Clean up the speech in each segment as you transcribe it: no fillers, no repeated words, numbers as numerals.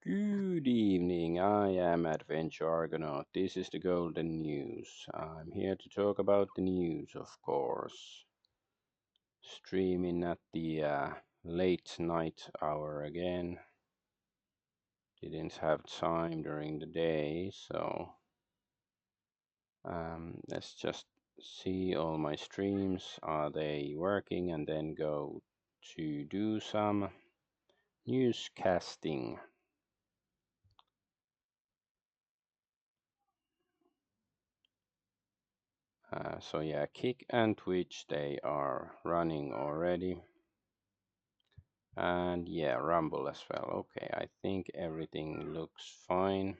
Good evening, I am Adventure Argonaut. This is the Golden News. I'm here to talk about the news, of course. Streaming at the late night hour again. Didn't have time during the day, so let's just see all my streams. Are they working? And then go to do some newscasting. So yeah, Kick and Twitch, they are running already. And yeah, Rumble as well. Okay, I think everything looks fine.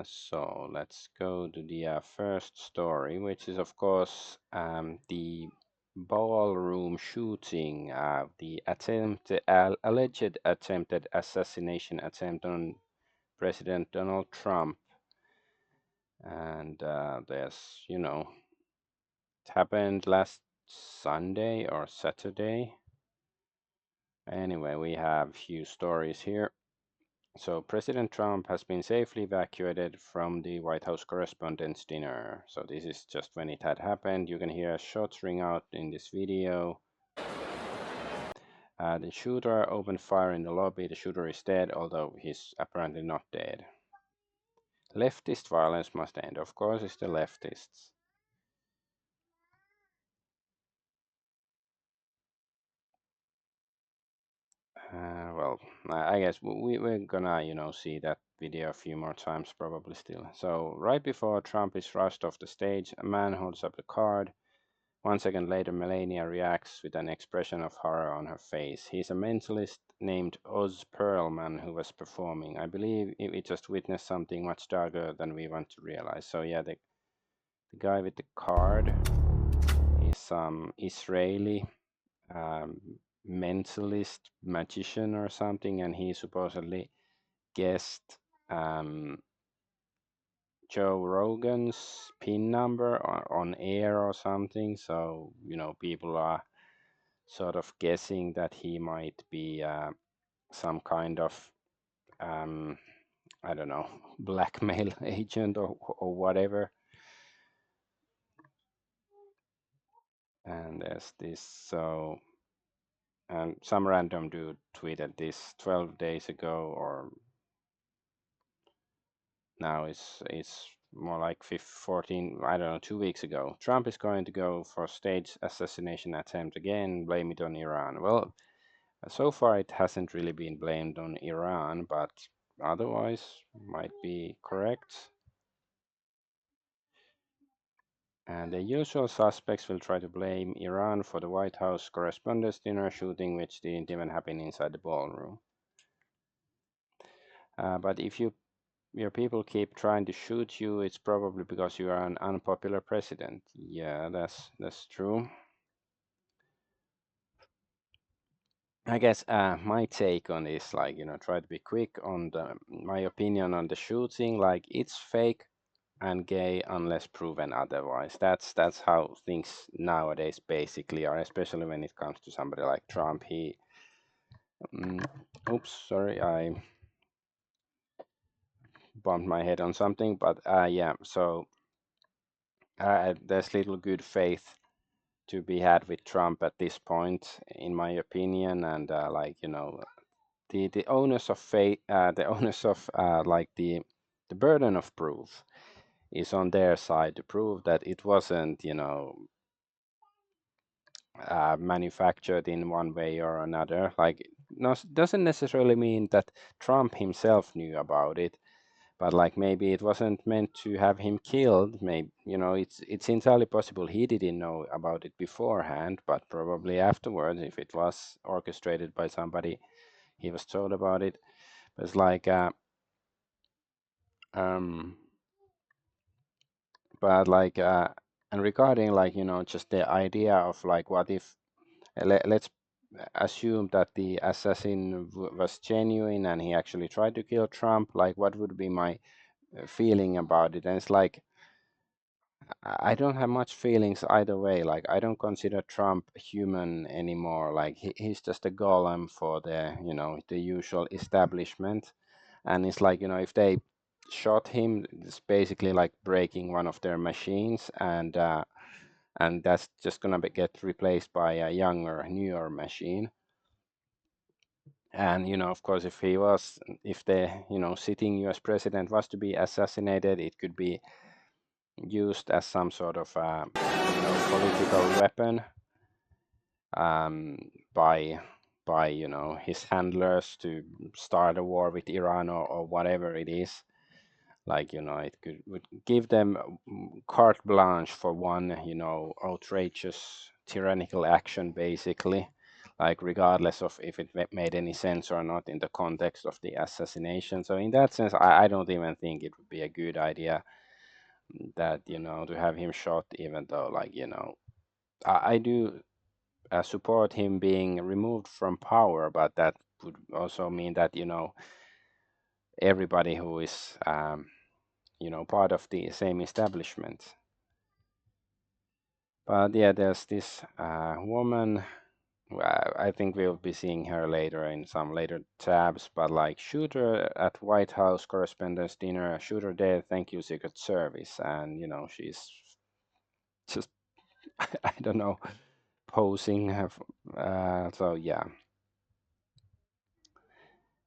So let's go to the first story, which is of course the Ballroom shooting, the alleged attempted assassination attempt on President Donald Trump. And there's, it happened last Sunday or Saturday. Anyway, we have few stories here. So President Trump has been safely evacuated from the White House Correspondents' Dinner. So this is just when it had happened. You can hear shots ring out in this video. The shooter opened fire in the lobby. The shooter is dead, although he's apparently not dead. Leftist violence must end. Of course, it's the leftists. Well, I guess we're gonna, see that video a few more times probably still. So right before Trump is rushed off the stage, a man holds up the card. 1 second later, Melania reacts with an expression of horror on her face. He's a mentalist named Oz Perlman who was performing. I believe we just witnessed something much darker than we want to realize. So yeah, the guy with the card is some Israeli mentalist magician or something, and he supposedly guessed Joe Rogan's PIN number on air or something. So, people are sort of guessing that he might be some kind of, I don't know, blackmail agent or whatever. And there's this, so, and some random dude tweeted this 12 days ago, or now it's more like 14, I don't know, 2 weeks ago. Trump is going to go for staged assassination attempt again, blame it on Iran. Well, so far it hasn't really been blamed on Iran, but otherwise might be correct. And the usual suspects will try to blame Iran for the White House Correspondents' Dinner shooting, which didn't even happen inside the ballroom. But if your people keep trying to shoot you, it's probably because you are an unpopular president. Yeah, that's true. I guess my take on this, like, try to be quick on my opinion on the shooting. Like, it's fake and gay unless proven otherwise. That's how things nowadays basically are, especially when it comes to somebody like Trump. Oops, sorry, I bumped my head on something, but yeah. So there's little good faith to be had with Trump at this point, in my opinion, and the onus of faith, the onus of like the burden of proof is on their side to prove that it wasn't, manufactured in one way or another. Like, no, doesn't necessarily mean that Trump himself knew about it, but like maybe it wasn't meant to have him killed. Maybe, it's entirely possible he didn't know about it beforehand, but probably afterwards, if it was orchestrated by somebody, he was told about it. But it's like, um, but like, and regarding, like, just the idea of like, what if let's assume that the assassin was genuine and he actually tried to kill Trump, like what would be my feeling about it? And it's like, I don't have much feelings either way. Like I don't consider Trump human anymore. Like he's just a golem for the, the usual establishment. And it's like, if they shot him, it's basically like breaking one of their machines, and that's just gonna get replaced by a younger, newer machine. And of course, if the sitting U.S. president was to be assassinated, it could be used as some sort of political weapon, um, by his handlers to start a war with Iran, or whatever it is. Like it would give them carte blanche for one outrageous tyrannical action, basically, like regardless of if it made any sense or not in the context of the assassination. So in that sense, I don't even think it would be a good idea that to have him shot, even though, like, I do support him being removed from power, but that would also mean that everybody who is part of the same establishment. But yeah, there's this woman. I think we'll be seeing her later in some later tabs. But like, shooter at White House Correspondents' Dinner, shooter dead. Thank you, Secret Service. And she's just I don't know, posing. So yeah.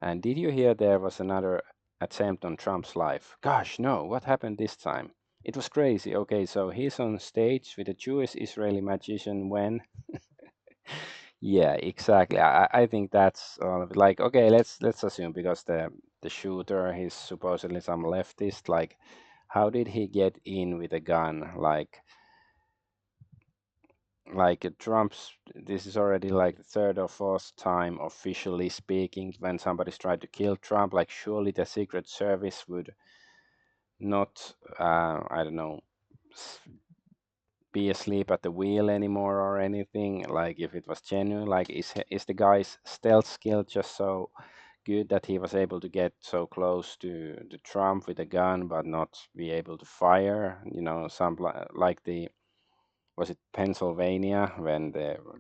And did you hear there was another attempt on Trump's life? Gosh, no. What happened this time? It was crazy. Okay, so he's on stage with a Jewish Israeli magician when. Yeah, exactly. I think that's all of it. Like, okay, let's assume, because the shooter, he's supposedly some leftist. Like, how did he get in with a gun? Like Trump's, this is already like the third or fourth time officially speaking when somebody's tried to kill Trump. Like, surely the Secret Service would not, I don't know, be asleep at the wheel anymore or anything. Like, if it was genuine, like, is the guy's stealth skill just so good that he was able to get so close to Trump with a gun but not be able to fire? Some like the was it Pennsylvania when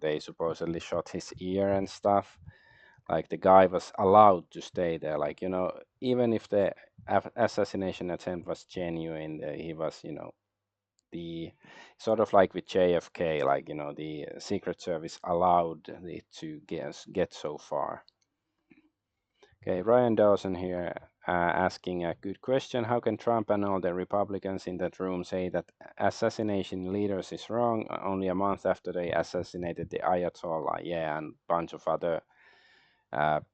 they supposedly shot his ear and stuff. Like, the guy was allowed to stay there. Like, even if the assassination attempt was genuine, he was, the sort of like with JFK, like, the Secret Service allowed it to get so far. Okay, Ryan Dawson here, asking a good question. How can Trump and all the Republicans in that room say that assassination leaders is wrong only a month after they assassinated the Ayatollah? Yeah, and a bunch of other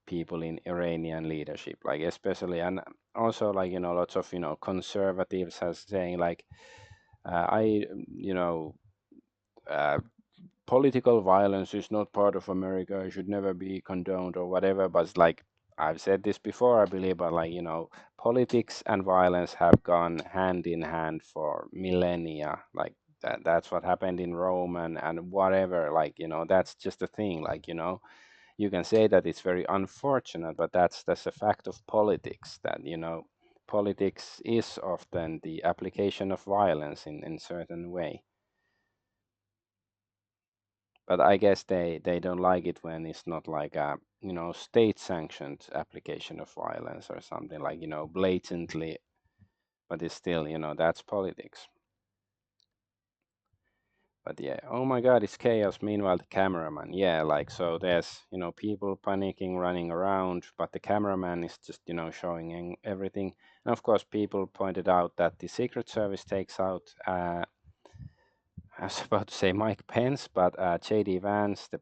people in Iranian leadership, like, especially, and also, like, lots of conservatives has saying, like, I uh, political violence is not part of America. It should never be condoned or whatever. But it's like, I've said this before, I believe, but like, politics and violence have gone hand in hand for millennia. Like, that's what happened in Rome, and whatever. Like, that's just a thing. Like, you can say that it's very unfortunate, but that's a fact of politics, that politics is often the application of violence in certain way. But I guess they don't like it when it's not like a state sanctioned application of violence or something, like blatantly, but it's still that's politics. But yeah, oh my God, it's chaos. Meanwhile, the cameraman, yeah, like, so there's people panicking, running around, but the cameraman is just showing everything. And of course, people pointed out that the Secret Service takes out, I was about to say Mike Pence, but J.D. Vance, the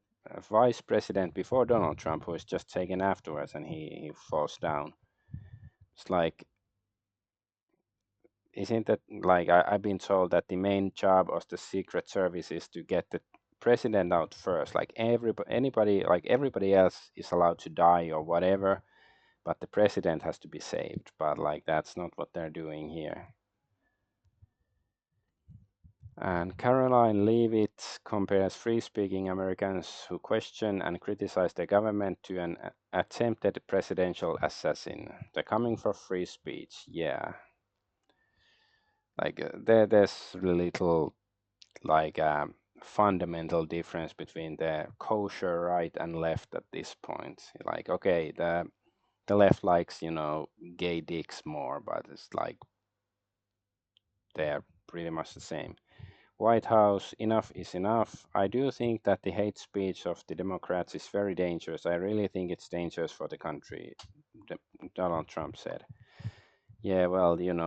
vice president before Donald Trump, who is just taken afterwards, and he falls down. It's like, isn't that like, I've been told that the main job of the Secret Service is to get the president out first. Like, anybody, like, everybody else is allowed to die or whatever, but the president has to be saved. But like, that's not what they're doing here. And Caroline Leavitt compares free-speaking Americans who question and criticize the government to an attempted presidential assassin. They're coming for free speech, yeah. Like there's little like fundamental difference between the kosher right and left at this point. Like, okay, the left likes, gay dicks more, but it's like they're pretty much the same. White House, enough is enough. I do think that the hate speech of the Democrats is very dangerous. I really think it's dangerous for the country, Donald Trump said. Yeah, well, he-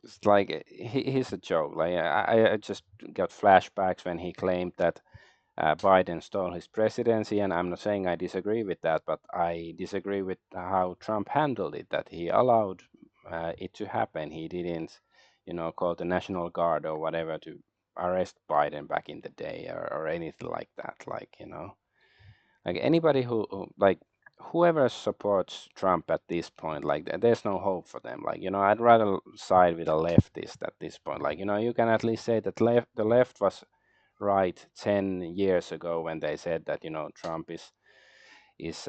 it's like he's a joke. Like I just got flashbacks when he claimed that Biden stole his presidency, and I'm not saying I disagree with that, but I disagree with how Trump handled it. That he allowed it to happen. He didn't, call the National Guard or whatever to arrest Biden back in the day, or anything like that. Like anybody like whoever supports Trump at this point, like there's no hope for them. Like I'd rather side with a leftist at this point. Like you can at least say that the left was right 10 years ago when they said that Trump is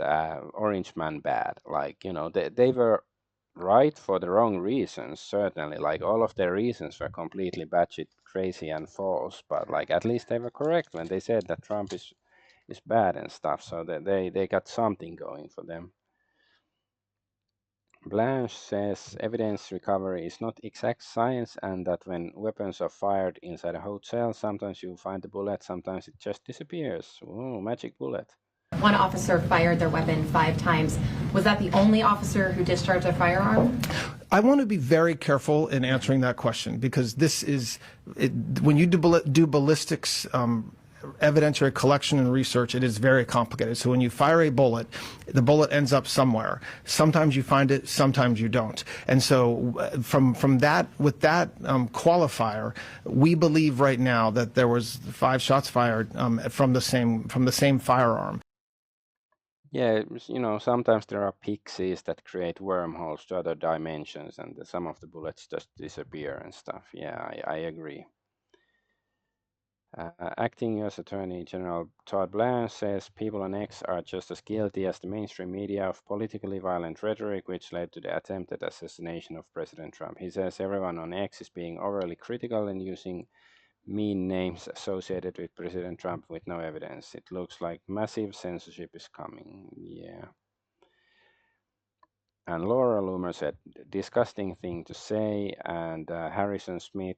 orange man bad. Like they were right for the wrong reasons, certainly. Like all of their reasons were completely batshit crazy and false, but like at least they were correct when they said that Trump is bad and stuff, so that they got something going for them. Blanche says evidence recovery is not exact science, and that when weapons are fired inside a hotel, sometimes you find the bullet, sometimes it just disappears. Oh, magic bullet. One officer fired their weapon 5 times. Was that the only officer who discharged a firearm? I want to be very careful in answering that question, because this is, when you do ballistics evidentiary collection and research, it is very complicated. So when you fire a bullet, the bullet ends up somewhere. Sometimes you find it, sometimes you don't. And so from that, with that qualifier, we believe right now that there was 5 shots fired from the same firearm. Yeah, sometimes there are pixies that create wormholes to other dimensions, and some of the bullets just disappear and stuff. Yeah, I agree. Acting U.S. Attorney General Todd Blanche says people on X are just as guilty as the mainstream media of politically violent rhetoric, which led to the attempted assassination of President Trump. He says everyone on X is being overly critical and using mean names associated with President Trump with no evidence. It looks like massive censorship is coming. Yeah. And Laura Loomer said, disgusting thing to say. And Harrison Smith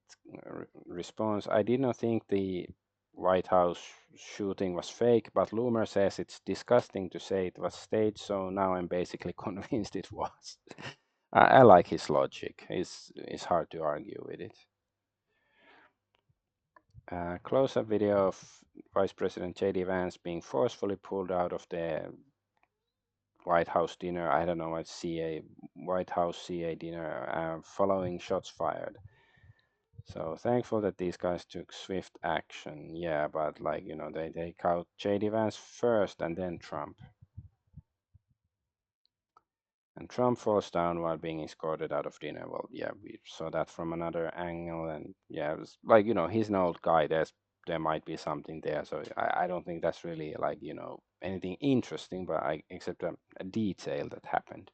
responds, I did not think the White House shooting was fake, but Loomer says it's disgusting to say it was staged, so now I'm basically convinced it was. I like his logic. It's hard to argue with it. Close-up video of Vice President J.D. Vance being forcefully pulled out of the White House dinner. I don't know what White House CA dinner following shots fired. So thankful that these guys took swift action. Yeah, but like they take out J.D. Vance first and then Trump. And Trump falls down while being escorted out of dinner. Well, yeah, we saw that from another angle, and yeah, it was like he's an old guy. There might be something there. So I don't think that's really like anything interesting, but except a detail that happened.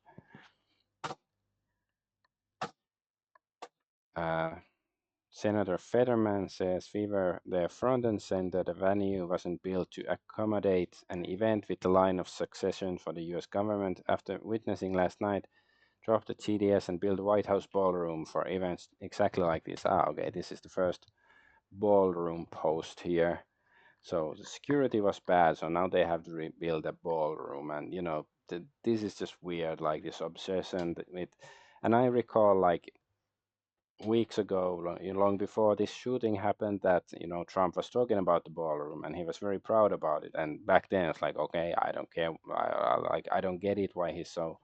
Senator Fetterman says we were there front and center. The venue wasn't built to accommodate an event with the line of succession for the US government. After witnessing last night, drop the TDS and build White House ballroom for events exactly like this. Okay, this is the first ballroom post here. So the security was bad, so now they have to rebuild a ballroom, and this is just weird, like this obsession with. And I recall like weeks ago, long before this shooting happened, that Trump was talking about the ballroom, and he was very proud about it. And back then, it's like, okay, I don't care, I don't get it why he's so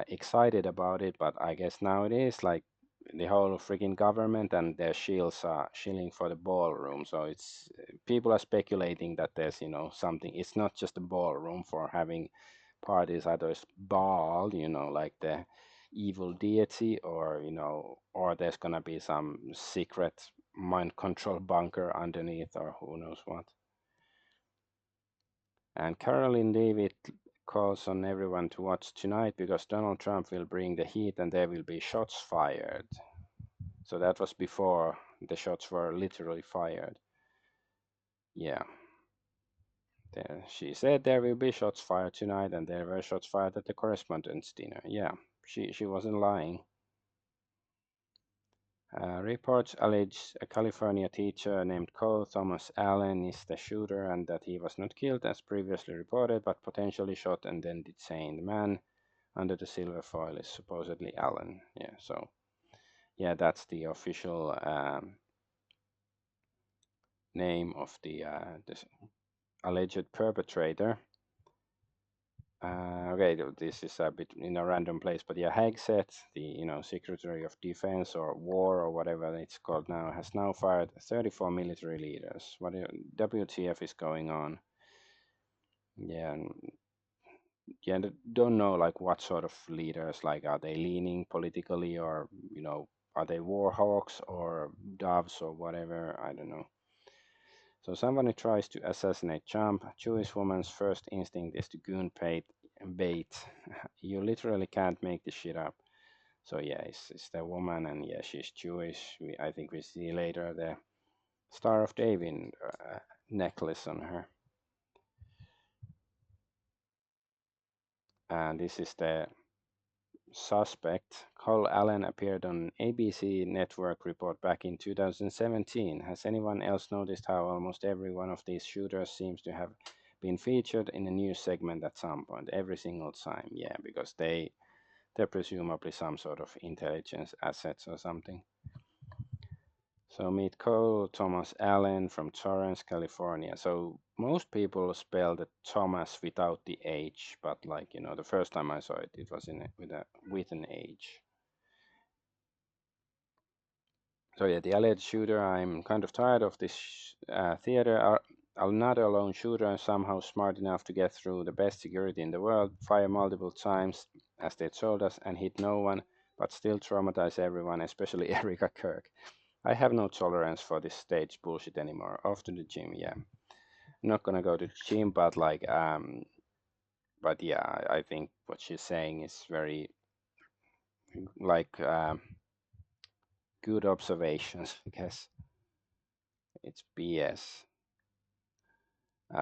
excited about it, but I guess now it is like the whole freaking government and their shields are shilling for the ballroom. So it's people are speculating that there's something. It's not just a ballroom for having parties. Either it's Baal, like the evil deity, or there's gonna be some secret mind control bunker underneath, or who knows what. And Caroline Leavitt calls on everyone to watch tonight because Donald Trump will bring the heat and there will be shots fired. So that was before the shots were literally fired. Yeah. There, she said there will be shots fired tonight, and there were shots fired at the correspondence dinner. Yeah, she wasn't lying. Reports allege a California teacher named Cole Thomas Allen is the shooter and that he was not killed as previously reported, but potentially shot and then detained. The man under the silver foil is supposedly Allen. Yeah, so yeah, that's the official name of the this alleged perpetrator. Okay, this is a bit in a random place, but yeah, Hegseth, the Secretary of Defense or War or whatever it's called now, has now fired 34 military leaders. What WTF is going on? Yeah, yeah, don't know like what sort of leaders. Like, are they leaning politically, or are they war hawks or doves or whatever? I don't know. So someone who tries to assassinate Trump, Jewish woman's first instinct is to goon bait. You literally can't make this shit up. So yeah, it's the woman, and yeah, she's Jewish. I think we see later the Star of David necklace on her. And this is the suspect. Cole Allen appeared on ABC network report back in 2017. Has anyone else noticed how almost every one of these shooters seems to have been featured in a news segment at some point, every single time? Yeah, because they're presumably some sort of intelligence assets or something. So meet Cole Thomas Allen from Torrance, California. So most people spell the Thomas without the H, but the first time I saw it, it was with an H. So yeah, the alleged shooter. I'm kind of tired of this theater. Another lone shooter, somehow smart enough to get through the best security in the world, fire multiple times, as they told us, and hit no one, but still traumatize everyone, especially Erica Kirk. I have no tolerance for this stage bullshit anymore. Off to the gym, yeah. I'm not gonna go to the gym, but but yeah, I think what she's saying is very like good observations. I guess it's BS.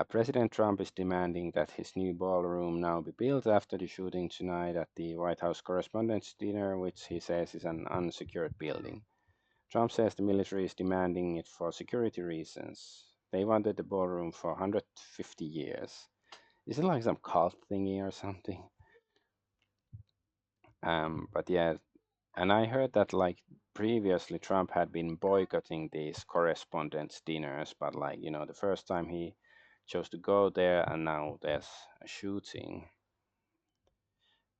President Trump is demanding that his new ballroom now be built after the shooting tonight at the White House Correspondents' Dinner, which he says is an unsecured building. Trump says the military is demanding it for security reasons. They wanted the ballroom for 150 years. Is it like some cult thingy or something? But yeah, and I heard that previously Trump had been boycotting these correspondence dinners, but the first time he chose to go there, and now there's a shooting.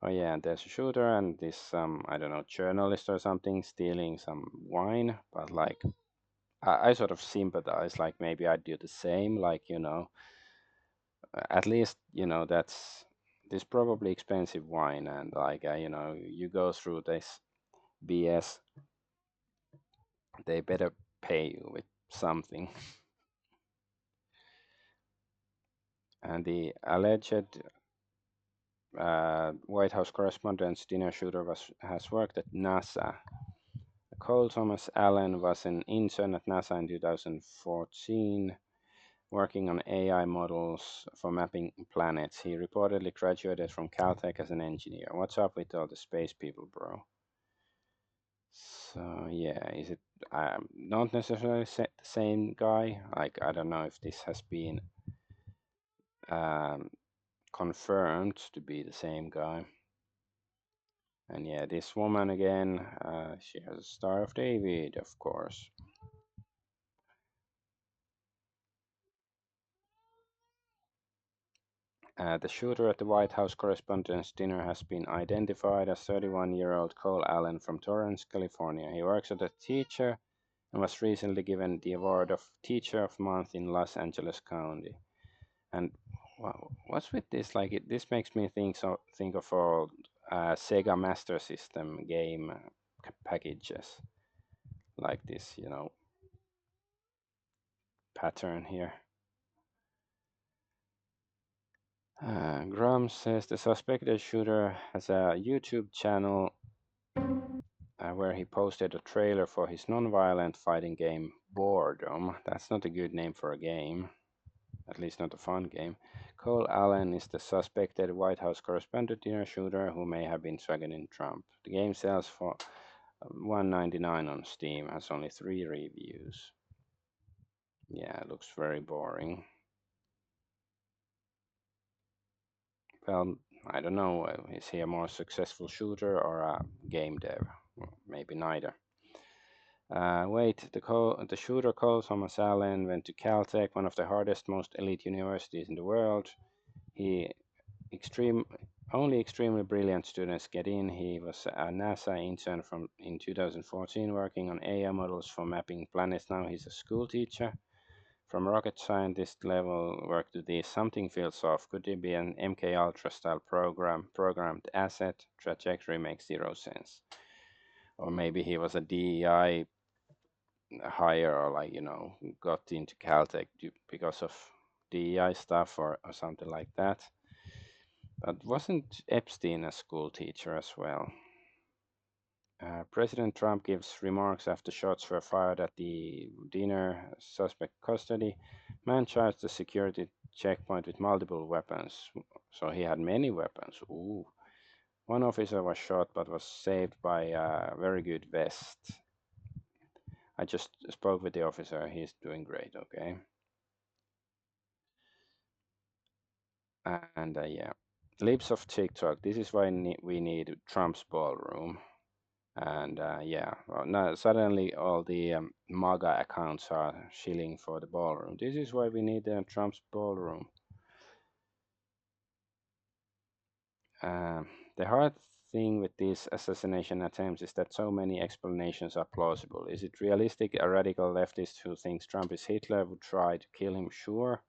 Oh yeah, and there's a shooter and this I don't know, journalist or something stealing some wine, but I sort of sympathize. Like maybe I'd do the same. At least that's this probably expensive wine, and you go through this BS, they better pay you with something. And the alleged White House Correspondents' Dinner shooter has worked at NASA. Cole Thomas Allen was an intern at NASA in 2014, working on AI models for mapping planets. He reportedly graduated from Caltech as an engineer. What's up with all the space people, bro? So yeah, is it not necessarily the same guy? I don't know if this has been confirmed to be the same guy. And yeah, this woman again, she has a Star of David, of course. The shooter at the White House Correspondents' Dinner has been identified as 31-year-old Cole Allen from Torrance, California. He works as a teacher and was recently given the award of Teacher of Month in Los Angeles County. And wow, what's with this? This makes me think of all Sega Master System game packages, like this, pattern here. Grum says the suspected shooter has a YouTube channel where he posted a trailer for his non-violent fighting game Boredom. That's not a good name for a game, at least not a fun game. Cole Allen is the suspected White House correspondent dinner shooter who may have been targeting Trump. The game sells for $1.99 on Steam, has only 3 reviews. Yeah, it looks very boring. Well, I don't know. Is he a more successful shooter or a game dev? Well, maybe neither. Wait, the shooter Cole Thomas Allen went to Caltech, one of the hardest, most elite universities in the world. He extreme Only extremely brilliant students get in. He was a NASA intern in 2014 working on AI models for mapping planets. Now he's a school teacher. From rocket scientist level work to this, something feels off. Could it be an MK Ultra style programmed asset? Trajectory makes zero sense. Or maybe he was a DEI hire, or like, got into Caltech because of DEI stuff, or something like that. But wasn't Epstein a school teacher as well? President Trump gives remarks after shots were fired at the dinner. Suspect custody. Man charged the security checkpoint with multiple weapons. So he had many weapons. Ooh. One officer was shot but was saved by a very good vest. I just spoke with the officer. He's doing great, okay? And yeah. Libs of TikTok. This is why we need Trump's ballroom. And yeah, well, now suddenly all the MAGA accounts are shilling for the ballroom. This is why we need Trump's ballroom. The hard thing with these assassination attempts is that so many explanations are plausible. Is it realistic a radical leftist who thinks Trump is Hitler would try to kill him? Sure.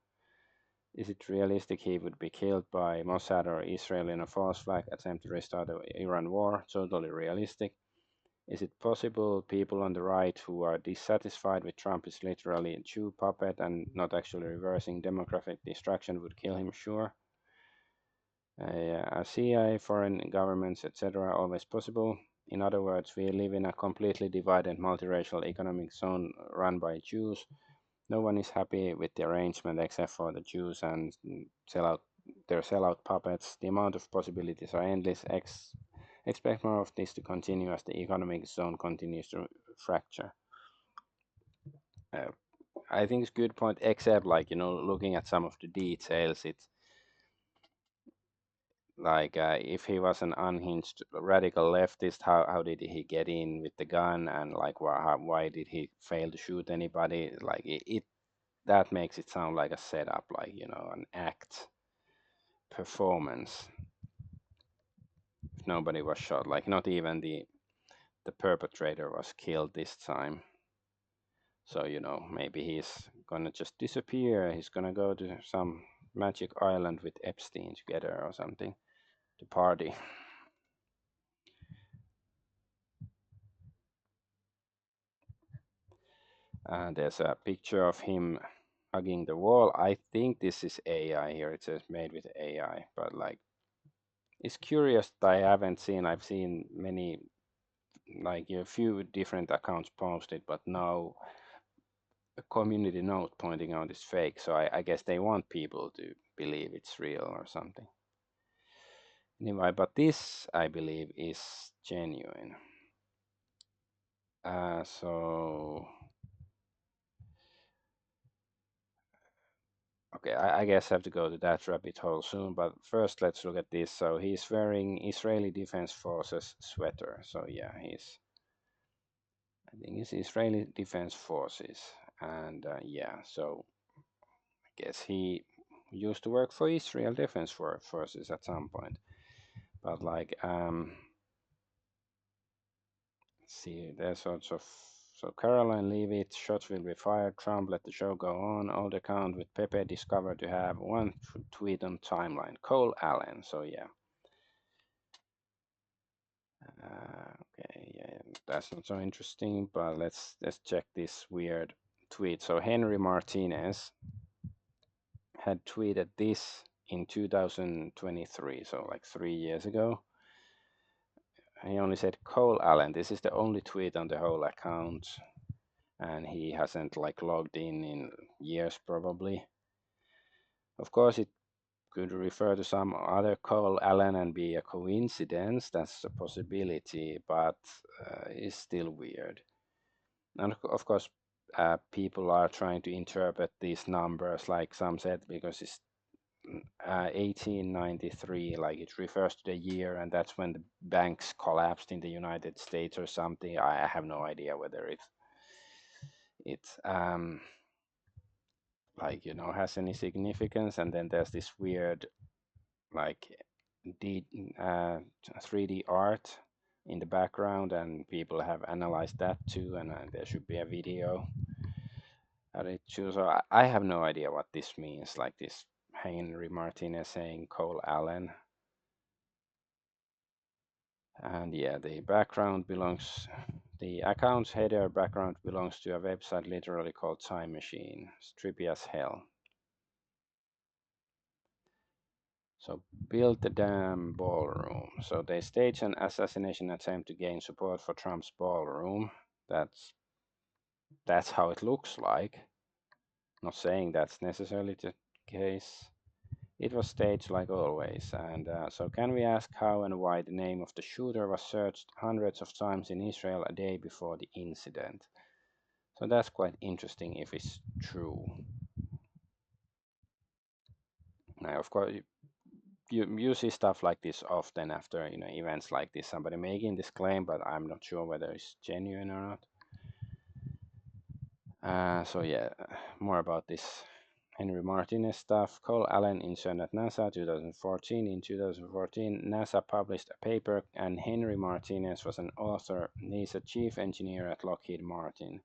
Is it realistic he would be killed by Mossad or Israel in a false flag attempt to restart the Iran war? Totally realistic. Is it possible people on the right who are dissatisfied with Trump is literally a Jew puppet and not actually reversing demographic destruction would kill him? Sure. CIA, foreign governments, etc. always possible. In other words, we live in a completely divided multiracial economic zone run by Jews. No one is happy with the arrangement except for the Jews and their sellout puppets. The amount of possibilities are endless. Expect more of this to continue as the economic zone continues to fracture. Uh, I think it's a good point, except looking at some of the details, it's like if he was an unhinged radical leftist, how did he get in with the gun, and like why did he fail to shoot anybody? Like it that makes it sound like a setup, like an act performance. If nobody was shot, like not even the perpetrator was killed this time. So, maybe he's gonna just disappear. He's gonna go to some magic island with Epstein together or something to party. There's a picture of him hugging the wall. I think this is AI here. It says made with AI, but like, it's curious that I've seen many, like a few different accounts posted, but no a community note pointing out it's fake. So I guess they want people to believe it's real or something. Anyway, but this I believe is genuine. So okay, I guess I have to go to that rabbit hole soon. But first, let's look at this. So he's wearing Israeli Defense Forces sweater. So yeah, I think it's Israeli Defense Forces, and yeah, so I guess he used to work for Israel Defense Forces at some point. But like, see, there's sorts of. So Caroline Leavitt, shots will be fired. Trump let the show go on. Old account with Pepe discovered to have one tweet on timeline. Cole Allen. So yeah. Okay, yeah, that's not so interesting. But let's check this weird tweet. So Henry Martinez had tweeted this in 2023, so like 3 years ago. He only said Cole Allen. This is the only tweet on the whole account, and he hasn't like logged in years probably. Of course, it could refer to some other Cole Allen and be a coincidence. That's a possibility, but it's still weird. And of course, people are trying to interpret these numbers, like some said, because it's 1893, like it refers to the year, and that's when the banks collapsed in the United States or something. I have no idea whether it's like has any significance. And then there's this weird like 3D art in the background, and people have analyzed that too, and there should be a video at it too. So I have no idea what this means, like this Henry Martinez saying Cole Allen. And yeah, the account's header background belongs to a website literally called Time Machine. It's trippy as hell. So build the damn ballroom. So they staged an assassination attempt to gain support for Trump's ballroom. That's how it looks like. Not saying that's necessarily the case. It was staged like always. And so can we ask how and why the name of the shooter was searched hundreds of times in Israel a day before the incident? So that's quite interesting if it's true. Now, of course, you see stuff like this often after events like this. Somebody making this claim, but I'm not sure whether it's genuine or not. So yeah, more about this Henry Martinez stuff. Cole Allen interned at NASA 2014. In 2014, NASA published a paper, and Henry Martinez was an author. He's a chief engineer at Lockheed Martin.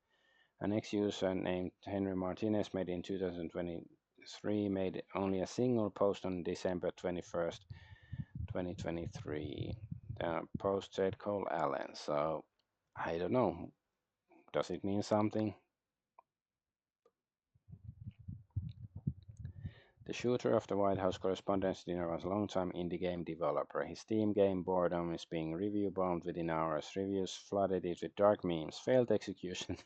An ex-user named Henry Martinez made in 2023 made only a single post on December 21st, 2023. The post said Cole Allen. So I don't know. Does it mean something? The shooter of the White House Correspondents' Dinner was a long-time indie game developer. His Steam game Boredom is being review-bombed within hours. Reviews flooded it with dark memes, failed execution.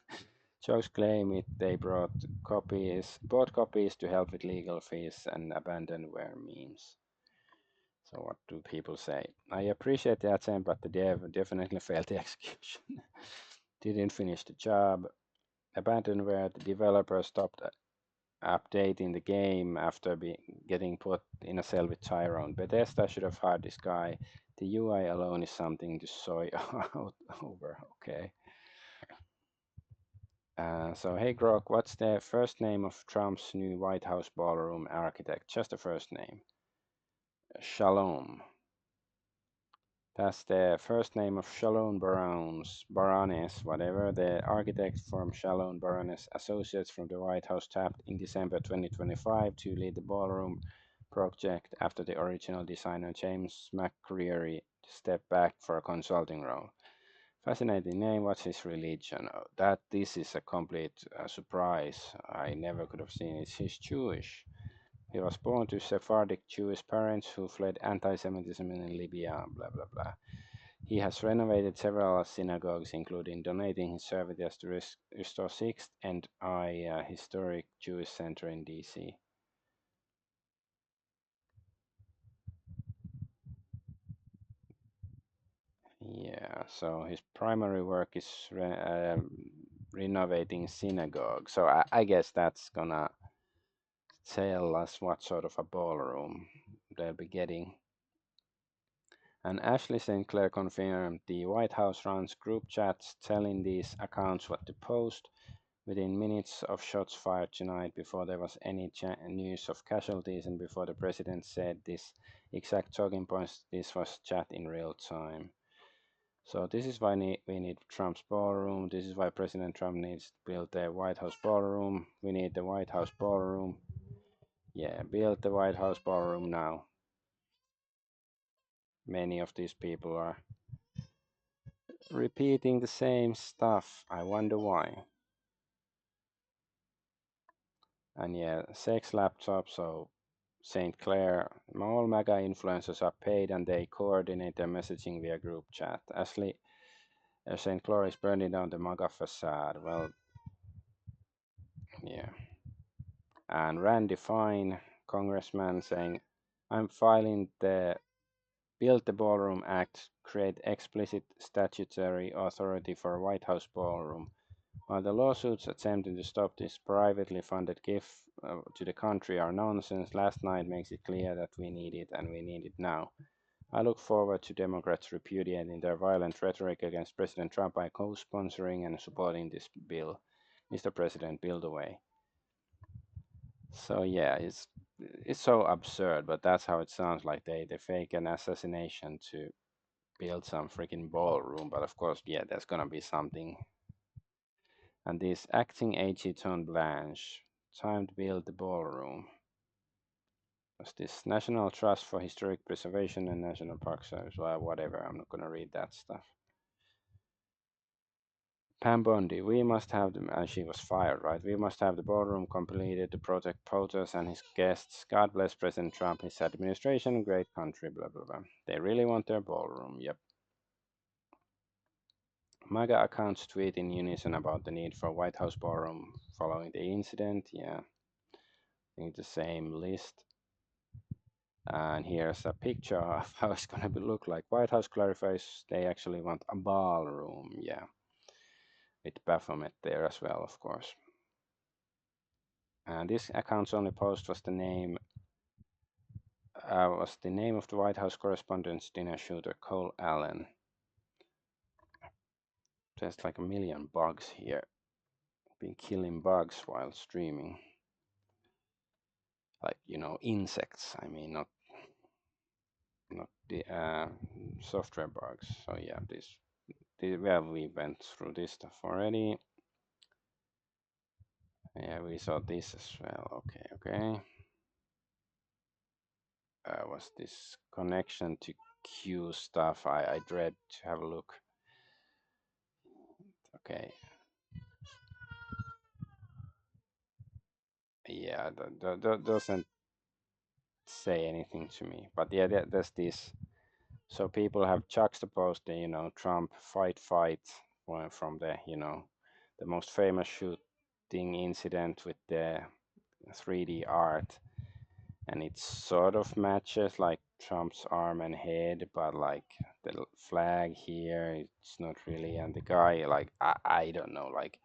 Jokes claim they bought copies to help with legal fees, and abandonware memes. So what do people say? I appreciate the attempt, but the dev definitely failed the execution. Didn't finish the job. Abandonware, the developer stopped updating the game after getting put in a cell with Tyrone. Bethesda should have hired this guy. The UI alone is something to soy out over. Okay. So hey Grok, what's the first name of Trump's new White House ballroom architect? Just the first name. Shalom. That's the first name of Shalom Barones, whatever. The architect from Shalom Barones Associates from the White House tapped in December 2025 to lead the ballroom project after the original designer James McCreary stepped back for a consulting role. Fascinating name. What's his religion? This is a complete surprise. I never could have seen it. He's Jewish. He was born to Sephardic Jewish parents who fled anti-Semitism in Libya, blah, blah, blah. He has renovated several synagogues, including donating his services to restore 6th and I historic Jewish center in DC. Yeah, so his primary work is renovating synagogues. So I guess that's gonna tell us what sort of a ballroom they'll be getting. And Ashley St. Clair confirmed the White House runs group chats telling these accounts what to post. Within minutes of shots fired tonight, before there was any news of casualties and before the president said this exact talking points, this was chat in real time. So this is why we need Trump's ballroom. This is why President Trump needs to build the White House ballroom. We need the White House ballroom. Yeah, build the White House ballroom now. Many of these people are repeating the same stuff. I wonder why. And yeah, sex laptop. So St. Clair, all MAGA influencers are paid and they coordinate their messaging via group chat. Ashley St. Clair is burning down the MAGA facade. Well, yeah. And Randy Fine, congressman, saying, I'm filing the Build the Ballroom Act, create explicit statutory authority for a White House ballroom. While the lawsuits attempting to stop this privately funded gift to the country are nonsense, last night makes it clear that we need it and we need it now. I look forward to Democrats repudiating their violent rhetoric against President Trump by co-sponsoring and supporting this bill. Mr. President, build away. So yeah, it's so absurd, but that's how it sounds like they fake an assassination to build some freaking ballroom. But of course, yeah, there's gonna be something. And this acting AG Tone Blanche, time to build the ballroom. What's this? National Trust for Historic Preservation and National Park Service. Well, whatever. I'm not gonna read that stuff. Pam Bondi, we must have the, and she was fired, right? We must have the ballroom completed to protect POTUS and his guests. God bless President Trump, his administration, great country, blah, blah, blah. They really want their ballroom, yep. MAGA accounts tweet in unison about the need for White House ballroom following the incident, yeah. I think the same list. And here's a picture of how it's going to look like. White House clarifies they actually want a ballroom, yeah. With Baphomet there as well, of course. And this account's only post was the name of the White House Correspondents' dinner shooter, Cole Allen. There's like a million bugs here. Been killing bugs while streaming. Like, you know, insects. I mean, not the software bugs. So yeah, well, we went through this stuff already. Yeah, we saw this as well. Okay. Was this connection to Q stuff? I dread to have a look. Okay. Yeah, that doesn't say anything to me. But yeah, there's this. So people have juxtaposed the, Trump fight from the, the most famous shooting incident with the 3D art. And it sort of matches like Trump's arm and head, but like the flag here, it's not really. And the guy, like, I don't know, like,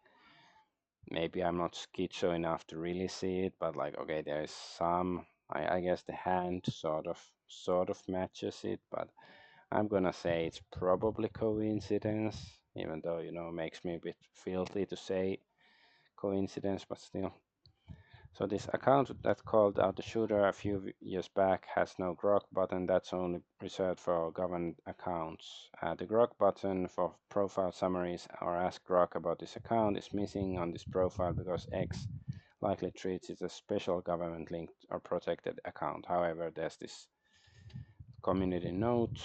maybe I'm not schizo enough to really see it, but like, okay, there's some. I guess the hand sort of matches it, but I'm gonna say it's probably coincidence, even though it makes me a bit filthy to say coincidence, but still. So this account that called out the shooter a few years back has no grok button. That's only reserved for government accounts. The grok button for profile summaries or ask grok about this account is missing on this profile because X likely treats it as a special government linked or protected account. However, there's this community note.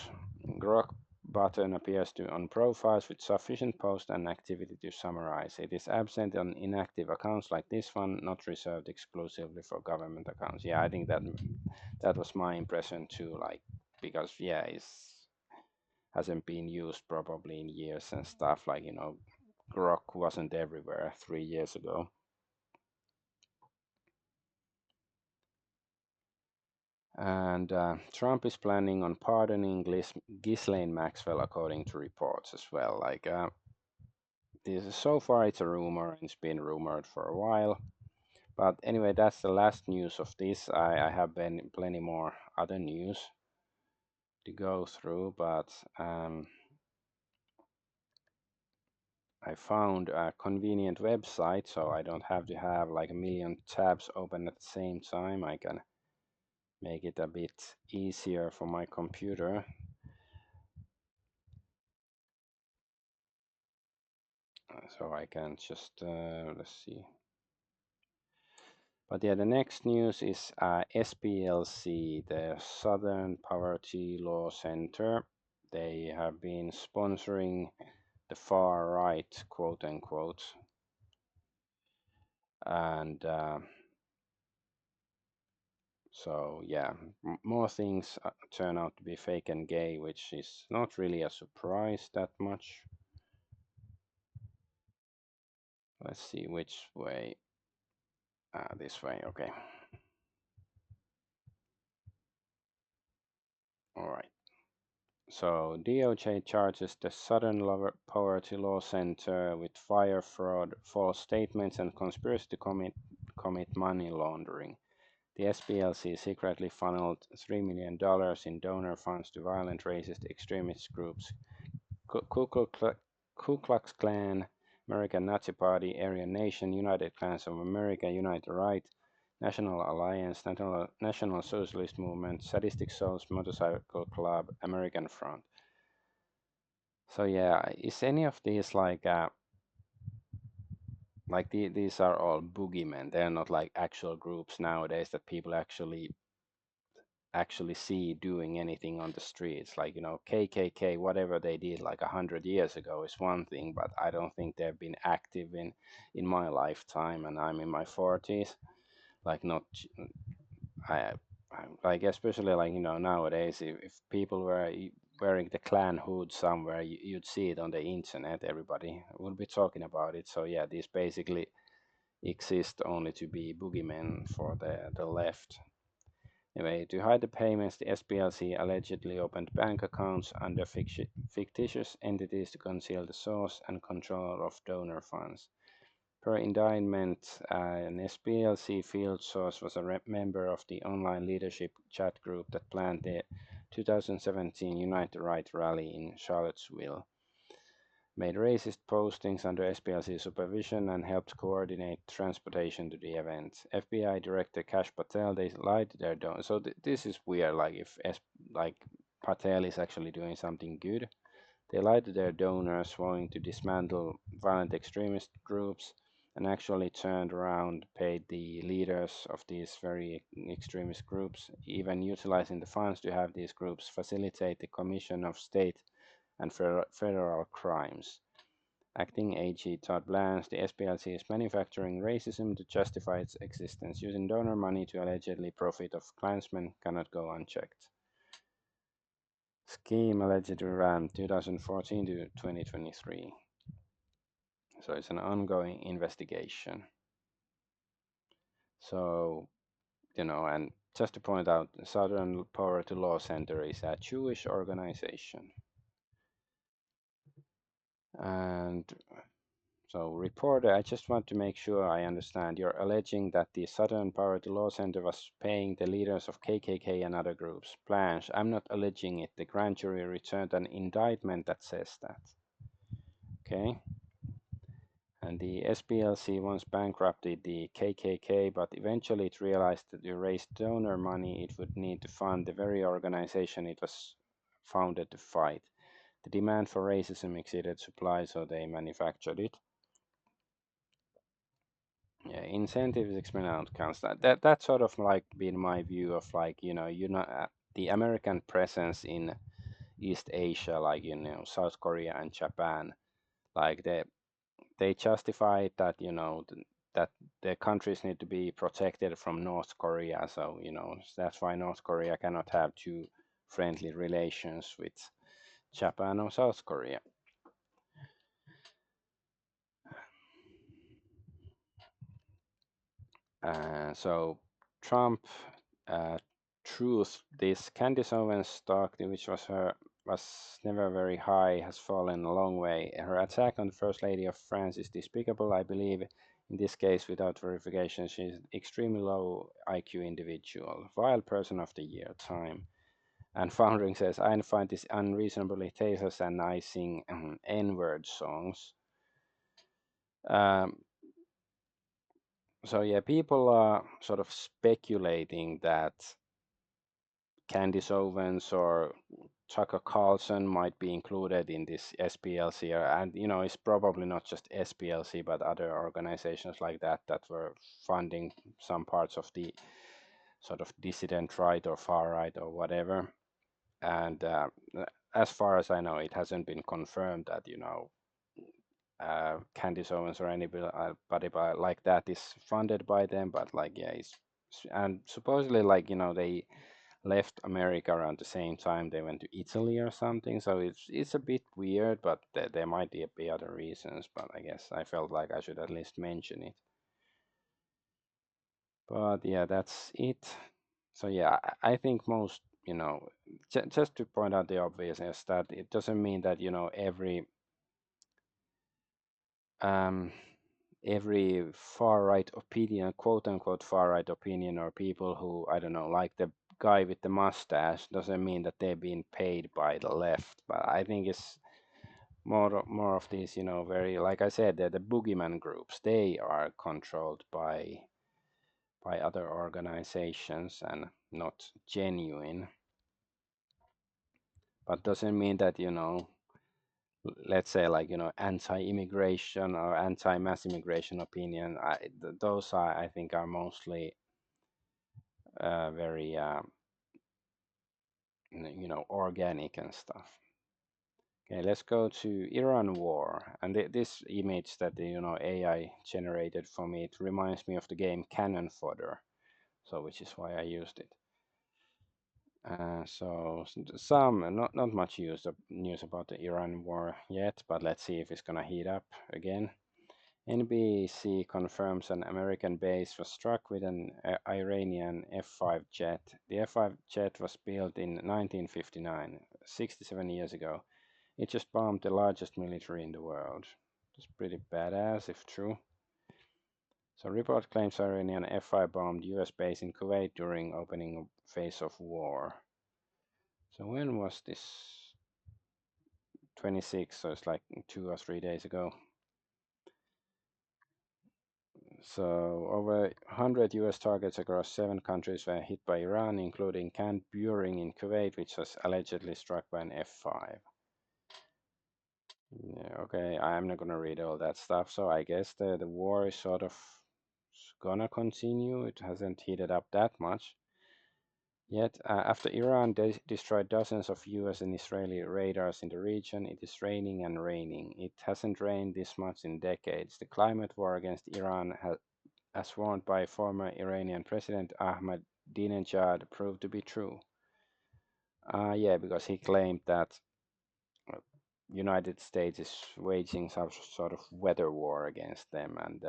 Grok button appears on profiles with sufficient post and activity to summarize. It is absent on inactive accounts like this one, not reserved exclusively for government accounts. Yeah, I think that was my impression too. Like, because yeah, it hasn't been used probably in years and stuff. Like, Grok wasn't everywhere 3 years ago. And Trump is planning on pardoning Ghislaine Maxwell, according to reports as well. Like, so far it's a rumor, and it's been rumored for a while. But anyway, that's the last news of this. I have been plenty more other news to go through, but I found a convenient website, so I don't have to have like a million tabs open at the same time. I can make it a bit easier for my computer. So I can just, let's see. But yeah, the next news is SPLC, the Southern Poverty Law Center. They have been sponsoring the far right, quote unquote. And So yeah, more things turn out to be fake and gay, which is not really a surprise that much. Let's see which way. This way, okay. All right. So DOJ charges the Southern Poverty Law Center with fire fraud, false statements, and conspiracy to commit money laundering. The SPLC secretly funneled $3 million in donor funds to violent racist extremist groups Ku Klux Klan, American Nazi Party, Aryan Nation, United Klans of America, Unite the Right, National Alliance, National Socialist Movement, Sadistic Souls, Motorcycle Club, American Front. So yeah, is any of these like these are all boogeymen? They're not like actual groups nowadays that people actually see doing anything on the streets. Like, KKK, whatever they did like 100 years ago is one thing, but I don't think they've been active in my lifetime, and I'm in my 40s. Like, not I, like, especially like nowadays, if people were wearing the clan hood somewhere, you'd see it on the internet. Everybody would be talking about it. So yeah, these basically exist only to be boogeymen for the left. Anyway, to hide the payments, the SPLC allegedly opened bank accounts under fictitious entities to conceal the source and control of donor funds. Per indictment, an SPLC field source was a member of the online leadership chat group that planned the 2017 Unite the Right rally in Charlottesville, made racist postings under SPLC supervision, and helped coordinate transportation to the event. FBI Director Kash Patel, they lied to their donors. So this is weird. Like if like Patel is actually doing something good, they lied to their donors, vowing to dismantle violent extremist groups, and actually turned around, paid the leaders of these very extremist groups, even utilizing the funds to have these groups facilitate the commission of state and federal crimes. Acting AG Todd Blanche, the SPLC is manufacturing racism to justify its existence. Using donor money to allegedly profit of Klansmen cannot go unchecked. Scheme allegedly ran 2014 to 2023. So it's an ongoing investigation. So, and just to point out, the Southern Poverty Law Center is a Jewish organization. And so, reporter, I just want to make sure I understand. You're alleging that the Southern Poverty Law Center was paying the leaders of KKK and other groups. Blanche, I'm not alleging it. The grand jury returned an indictment that says that. Okay? And the SPLC once bankrupted the KKK, but eventually it realized that to raise donor money, it would need to fund the very organization it was founded to fight. The demand for racism exceeded supply, so they manufactured it. Yeah, incentives explain outcomes. That's sort of like been my view of like the American presence in East Asia, like South Korea and Japan, like they justify that that the countries need to be protected from North Korea. So that's why North Korea cannot have too friendly relations with Japan or South Korea. So Trump, truth, this Candace Owens stock, which was never very high, has fallen a long way. Her attack on the First Lady of France is despicable. I believe in this case, without verification, she's an extremely low IQ individual. Vile Person of the Year, Time. And Foundering says, I find this unreasonably tasteless and icing N-word songs. So yeah, people are sort of speculating that Candice Owens or Tucker Carlson might be included in this SPLC, and it's probably not just SPLC, but other organizations like that that were funding some parts of the sort of dissident right or far right or whatever. And as far as I know, it hasn't been confirmed that Candice Owens or anybody like that is funded by them, but like yeah, it's And supposedly, like, they left America around the same time they went to Italy or something. So it's a bit weird, but there might be other reasons. But I guess I felt like I should at least mention it. But yeah, that's it. So yeah, I think most, just to point out the obvious is that it doesn't mean that um, every far right opinion, quote unquote far right opinion, or people who, I don't know, like the guy with the mustache, doesn't mean that they're being paid by the left. But I think it's more of these, very, like I said, the boogeyman groups. They are controlled by other organizations and not genuine. But doesn't mean that, let's say, like, anti-immigration or anti-mass immigration opinion, those I think are mostly very organic and stuff. Okay, let's go to Iran war. And this image that the AI generated for me, it reminds me of the game Cannon Fodder, so which is why I used it. So some not much news about the Iran war yet, but let's see if it's gonna heat up again. NBC confirms an American base was struck with an Iranian F-5 jet. The F-5 jet was built in 1959, 67 years ago. It just bombed the largest military in the world. It's pretty badass if true. So report claims Iranian F-5 bombed US base in Kuwait during opening phase of war. So when was this? 26, so it's like 2 or 3 days ago. So over 100 US targets across 7 countries were hit by Iran, including Camp Buring in Kuwait, which was allegedly struck by an F-5. Yeah, okay, I'm not gonna read all that stuff. So I guess the war is sort of gonna continue. It hasn't heated up that much. Yet, after Iran destroyed dozens of US and Israeli radars in the region, it is raining and raining. It hasn't rained this much in decades. The climate war against Iran, as warned by former Iranian President Ahmadinejad, proved to be true. Yeah, because he claimed that United States is waging some sort of weather war against them, and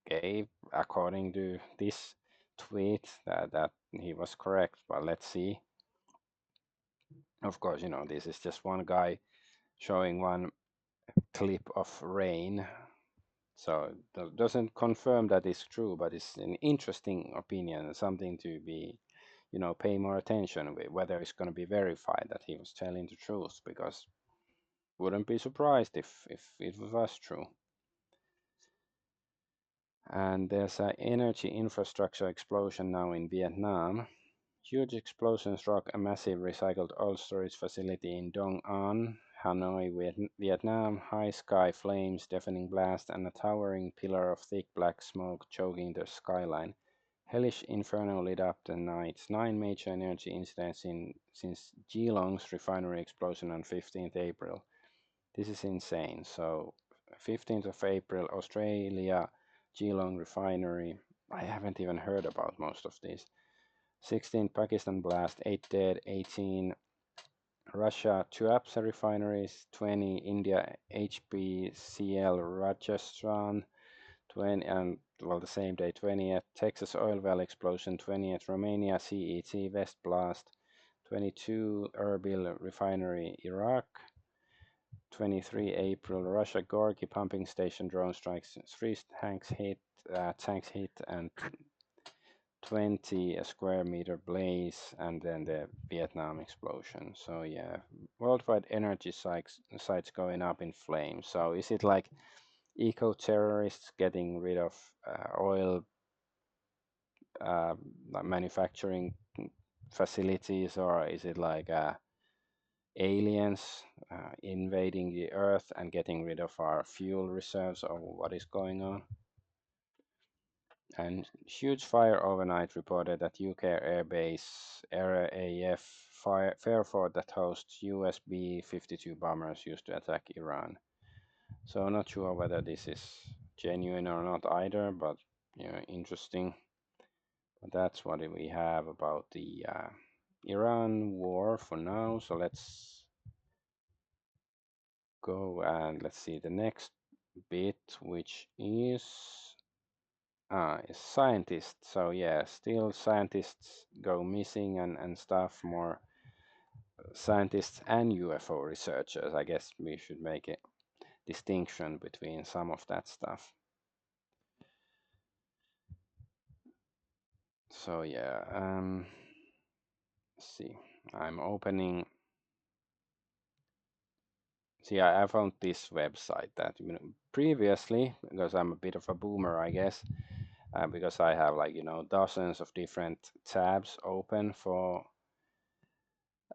gave, according to this tweet, that he was correct. But let's see. Of course, this is just one guy showing one clip of rain, so it doesn't confirm that it's true, but it's an interesting opinion, something to be, pay more attention with, whether it's going to be verified that he was telling the truth, because wouldn't be surprised if it was true. And there's an energy infrastructure explosion now in Vietnam. Huge explosions rock a massive recycled oil storage facility in Dong An, Hanoi, Vietnam. High sky flames, deafening blast, and a towering pillar of thick black smoke choking the skyline. Hellish inferno lit up the night. 9 major energy incidents since Geelong's refinery explosion on 15th April. This is insane. So 15th of April, Australia, Geelong refinery. I haven't even heard about most of these. 16 Pakistan blast, 8 dead, 18 Russia, 2 Apsa refineries, 20 India HPCL Rajasthan, 20 and well the same day 20th Texas oil well explosion, 20th Romania CET West blast, 22 Erbil refinery Iraq, 23 April Russia Gorky pumping station drone strikes, 3 tanks hit and 20 a square meter blaze, and then the Vietnam explosion. So yeah, worldwide energy sites going up in flames. So is it like eco-terrorists getting rid of oil manufacturing facilities, or is it like aliens invading the earth and getting rid of our fuel reserves, or what is going on? And huge fire overnight reported at UK airbase RAF Fairford that hosts US B-52 bombers used to attack Iran. So not sure whether this is genuine or not either, but interesting. But that's what we have about the Iran war for now. So let's go and let's see the next bit, which is scientists. So yeah, still scientists go missing and stuff. More scientists and UFO researchers. I guess we should make a distinction between some of that stuff. So yeah, let's see. I'm opening. See, I found this website that previously, because I'm a bit of a boomer, I guess, because I have like dozens of different tabs open for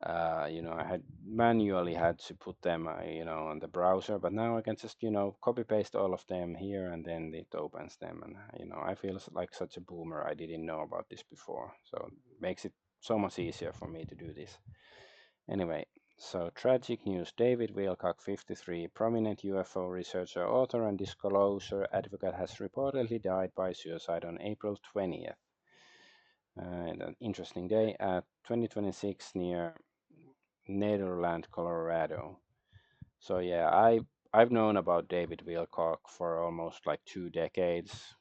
I had manually had to put them on the browser, but now I can just copy paste all of them here and then it opens them, and I feel like such a boomer. I didn't know about this before, so it makes it so much easier for me to do this. Anyway, so tragic news. David Wilcock, 53, prominent UFO researcher, author and disclosure advocate, has reportedly died by suicide on April 20th. An interesting day at 2026 near Nederland, Colorado. So yeah, I've known about David Wilcock for almost like 2 decades,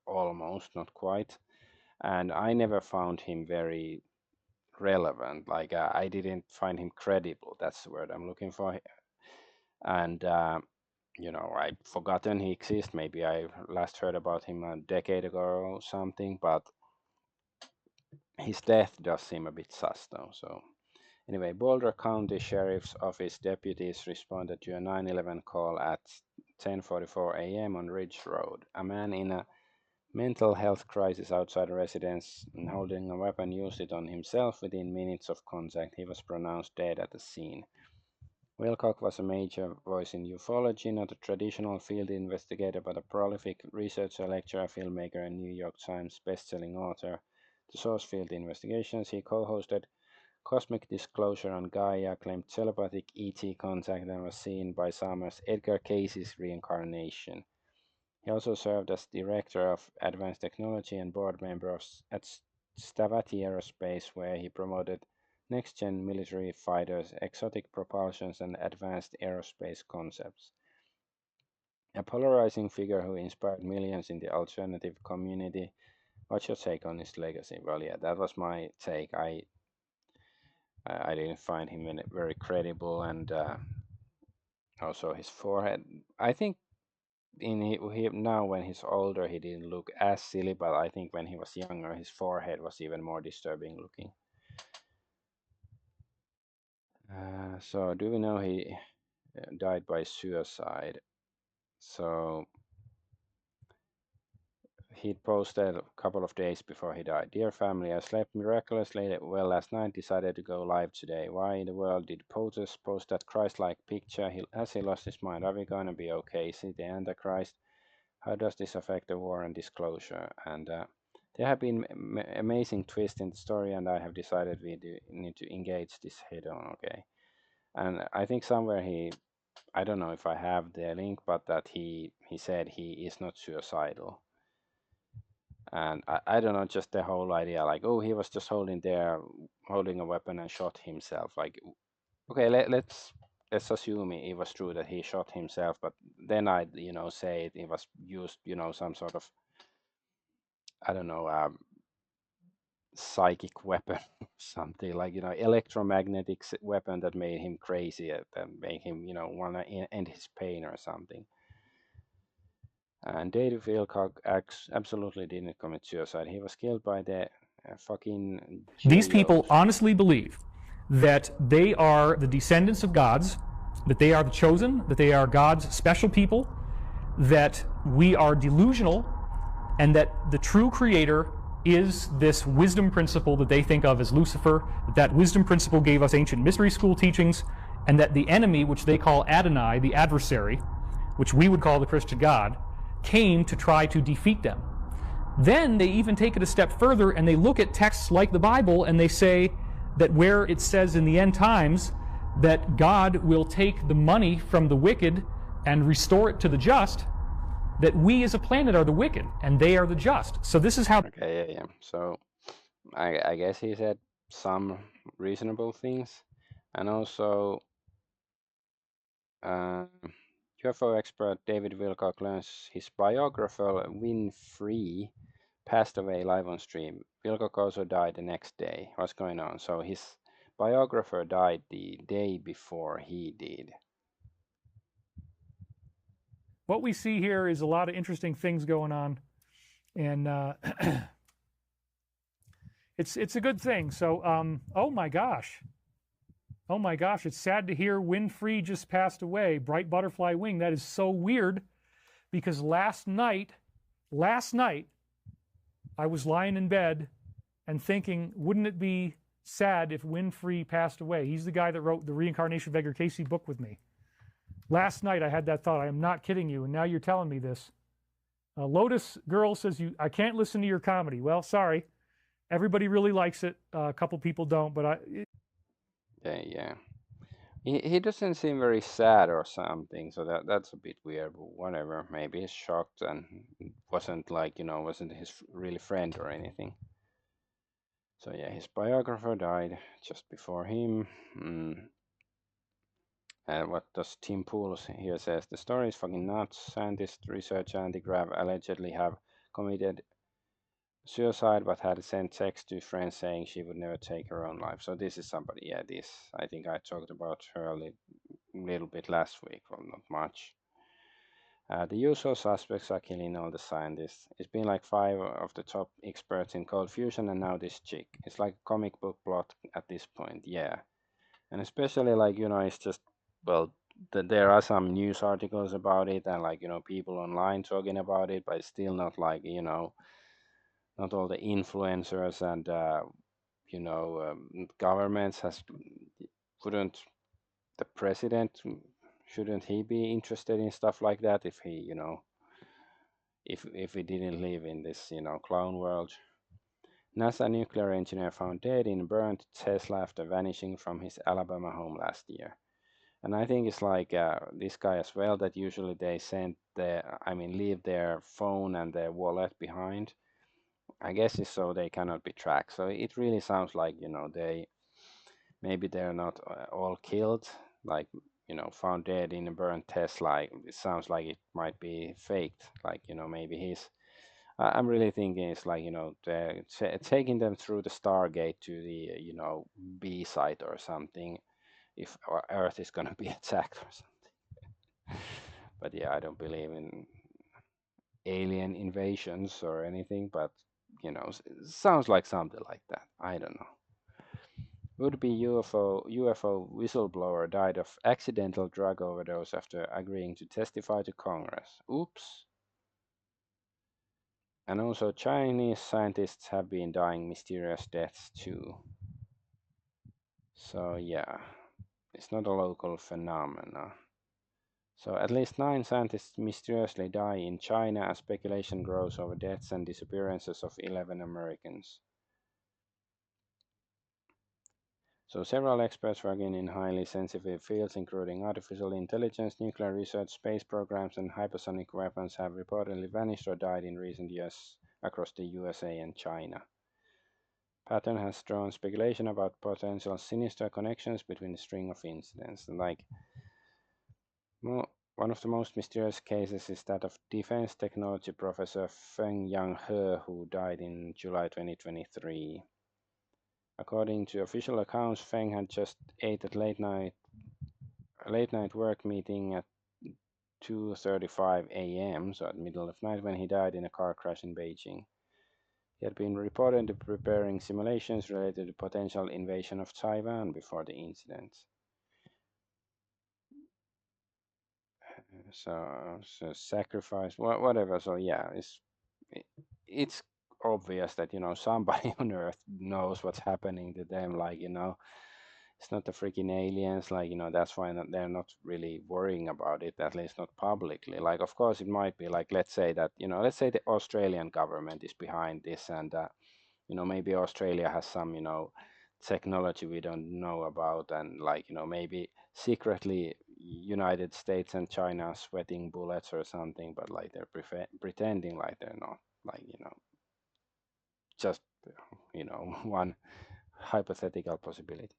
almost, not quite, and I never found him very relevant. Like I didn't find him credible. That's the word I'm looking for. And I've forgotten he exists. Maybe I last heard about him a decade ago or something, but his death does seem a bit sus though. So anyway, Boulder County Sheriff's Office deputies responded to a 911 call at 10:44 a.m. on Ridge Road. A man in a mental health crisis outside a residence and holding a weapon used it on himself. Within minutes of contact, he was pronounced dead at the scene. Wilcock was a major voice in ufology, not a traditional field investigator, but a prolific researcher, lecturer, filmmaker, and New York Times best-selling author. To Source Field Investigations, he co-hosted Cosmic Disclosure on Gaia, claimed telepathic ET contact, and was seen by some as Edgar Cayce's reincarnation. He also served as Director of Advanced Technology and board member at Stavati Aerospace, where he promoted next-gen military fighters, exotic propulsions, and advanced aerospace concepts. A polarizing figure who inspired millions in the alternative community. What's your take on his legacy? Well, yeah, that was my take. I didn't find him very credible, and also his forehead. I think now when he's older, he didn't look as silly, but I think when he was younger, his forehead was even more disturbing looking. So do we know he died by suicide? So he'd posted a couple of days before he died. Dear family, I slept miraculously well last night, decided to go live today. Why in the world did POTUS post that Christ-like picture? Has he lost his mind? Are we going to be okay? Is he the Antichrist? How does this affect the war and disclosure? And there have been amazing twists in the story, and I have decided we need to engage this head on, okay? And I think somewhere I don't know if I have the link, but that he said he is not suicidal. And I don't know, just the whole idea, like, oh, he was just holding a weapon and shot himself. Like, okay, let's assume it was true that he shot himself, but then I'd say it was used some sort of, I don't know, psychic weapon, something like electromagnetic weapon that made him crazy, that made him want to end his pain or something. And David Wilcock absolutely didn't commit suicide. He was killed by the fucking These Cheerios. people honestly believe that they are the descendants of gods, that they are the chosen, that they are God's special people, that we are delusional, and that the true creator is this wisdom principle that they think of as Lucifer, that wisdom principle gave us ancient mystery school teachings, and that the enemy, which they call Adonai, the adversary, which we would call the Christian God, came to try to defeat them. Then they even take it a step further and they look at texts like the Bible and they say that where it says in the end times that God will take the money from the wicked and restore it to the just, that we as a planet are the wicked and they are the just. So this is how. Okay, yeah. So I guess he said some reasonable things, and also UFO expert David Wilcock learns his biographer Winfrey passed away live on stream. Wilcock also died the next day. What's going on? So his biographer died the day before he did. What we see here is a lot of interesting things going on, and it's a good thing. So, oh my gosh, it's sad to hear Winfrey just passed away. Bright butterfly wing. That is so weird, because last night, I was lying in bed and thinking, wouldn't it be sad if Winfrey passed away? He's the guy that wrote the Reincarnation of Edgar Cayce book with me. Last night I had that thought. I am not kidding you, and now you're telling me this. Lotus Girl says, I can't listen to your comedy. Well, sorry. Everybody really likes it. A couple people don't, but Yeah. He doesn't seem very sad or something, so that's a bit weird, but whatever. Maybe he's shocked and wasn't like, wasn't his really friend or anything. So yeah, his biographer died just before him. And what does Tim Pool here says? The story is fucking nuts. Scientist, researcher Andy Grave allegedly have committed suicide, but had sent text to friends saying she would never take her own life. So this is somebody, yeah, I think I talked about her a little bit last week, well, not much. The usual suspects are killing all the scientists. It's been like 5 of the top experts in cold fusion, and now this chick. It's like a comic book plot at this point, yeah. And especially like, it's just, well, there are some news articles about it, and like, people online talking about it, but it's still not like, not all the influencers and governments wouldn't the president, shouldn't he be interested in stuff like that if he if he didn't live in this clown world? NASA nuclear engineer found dead in burnt Tesla after vanishing from his Alabama home last year. And I think it's like this guy as well, that usually they leave their phone and their wallet behind. I guess it's so they cannot be tracked. So it really sounds like, maybe they're not all killed, like, found dead in a burnt Tesla. It sounds like it might be faked. Like, maybe I'm really thinking it's like, they're taking them through the Stargate to the, B site or something, if Earth is going to be attacked or something. But yeah, I don't believe in alien invasions or anything, but it sounds like something like that. I don't know. Would-be UFO whistleblower died of accidental drug overdose after agreeing to testify to Congress. Oops. And also Chinese scientists have been dying mysterious deaths too. So yeah, it's not a local phenomena. So at least 9 scientists mysteriously die in China as speculation grows over deaths and disappearances of 11 Americans. So several experts working in highly sensitive fields, including artificial intelligence, nuclear research, space programs, and hypersonic weapons, have reportedly vanished or died in recent years across the USA and China. Pattern has drawn speculation about potential sinister connections between a string of incidents. Like, one of the most mysterious cases is that of defense technology professor Feng Yang-he, who died in July 2023. According to official accounts, Feng had just ate at a late night work meeting at 2:35 a.m., so at the middle of night, when he died in a car crash in Beijing. He had been reportedly preparing simulations related to potential invasion of Taiwan before the incident. So sacrifice, whatever. So yeah, it's obvious that somebody on Earth knows what's happening to them. Like it's not the freaking aliens. Like that's why they're not really worrying about it. At least not publicly. Like of course it might be like, let's say that let's say the Australian government is behind this, and maybe Australia has some technology we don't know about, and like maybe secretly United States and China sweating bullets or something, but like they're pretending like they're not, like, just, one hypothetical possibility.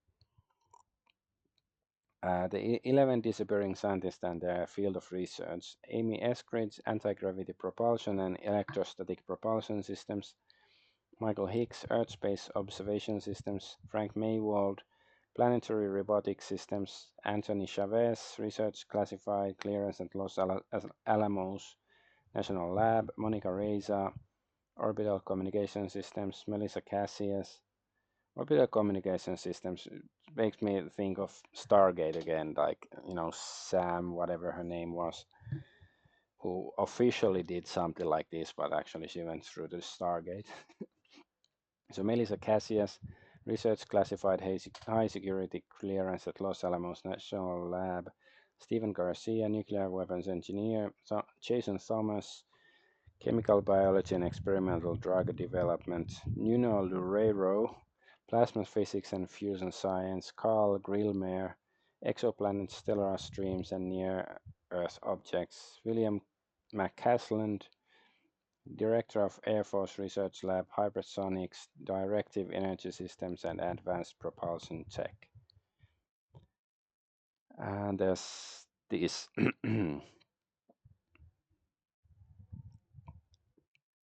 The 11 disappearing scientists and their field of research: Amy Eskridge, anti-gravity propulsion and electrostatic propulsion systems; Michael Hicks, Earth Space Observation Systems; Frank Maywald, Planetary Robotic Systems; Anthony Chavez, Research Classified Clearance at Los Alamos National Lab; Monica Reza, Orbital Communication Systems; Melissa Cassius. Orbital Communication Systems makes me think of Stargate again, like, Sam, whatever her name was, who officially did something like this, but actually she went through the Stargate. So Melissa Cassius, Research Classified High Security Clearance at Los Alamos National Lab; Stephen Garcia, Nuclear Weapons Engineer; Jason Thomas, Chemical Biology and Experimental Drug Development; Nuno Loureiro, Plasma Physics and Fusion Science; Carl Grillmere, Exoplanets, Stellar Streams and Near-Earth Objects; William McCasland, Director of Air Force Research Lab, Hypersonics, Directive Energy Systems and Advanced Propulsion Tech. And there's this.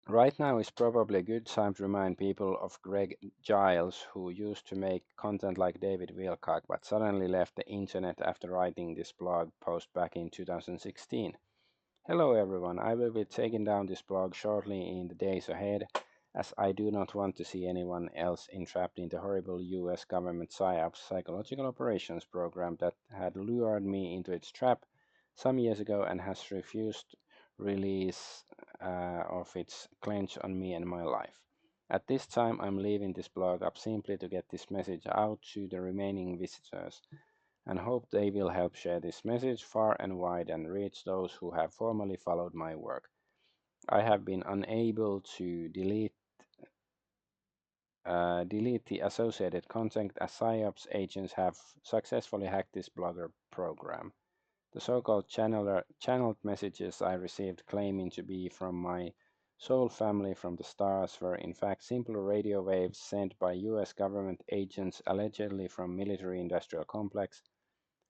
Right now is probably a good time to remind people of Greg Giles, who used to make content like David Wilcock, but suddenly left the internet after writing this blog post back in 2016. Hello everyone, I will be taking down this blog shortly in the days ahead, as I do not want to see anyone else entrapped in the horrible US government PSYOPs psychological operations program that had lured me into its trap some years ago and has refused release of its clench on me and my life. At this time, I'm leaving this blog up simply to get this message out to the remaining visitors, and hope they will help share this message far and wide and reach those who have formerly followed my work. I have been unable to delete the associated content, as PSYOPs agents have successfully hacked this blogger program. The so-called channeled messages I received claiming to be from my soul family from the stars were in fact simple radio waves sent by US government agents allegedly from military-industrial complex,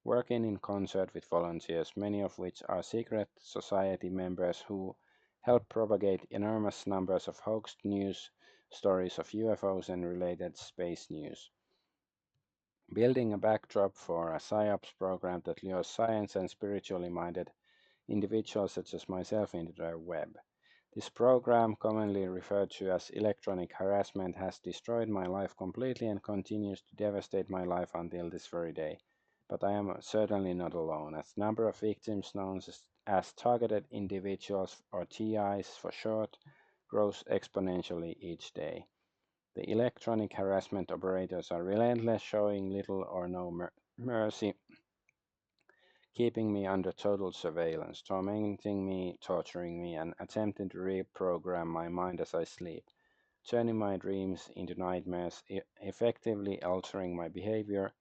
working in concert with volunteers, many of which are secret society members who help propagate enormous numbers of hoaxed news stories of UFOs and related space news, building a backdrop for a PSYOPs program that lures science and spiritually minded individuals such as myself into their web. This program, commonly referred to as electronic harassment, has destroyed my life completely and continues to devastate my life until this very day. But I am certainly not alone, as the number of victims known as targeted individuals, or TIs for short, grows exponentially each day. The electronic harassment operators are relentless, showing little or no mercy, keeping me under total surveillance, tormenting me, torturing me, and attempting to reprogram my mind as I sleep, turning my dreams into nightmares, effectively altering my behavior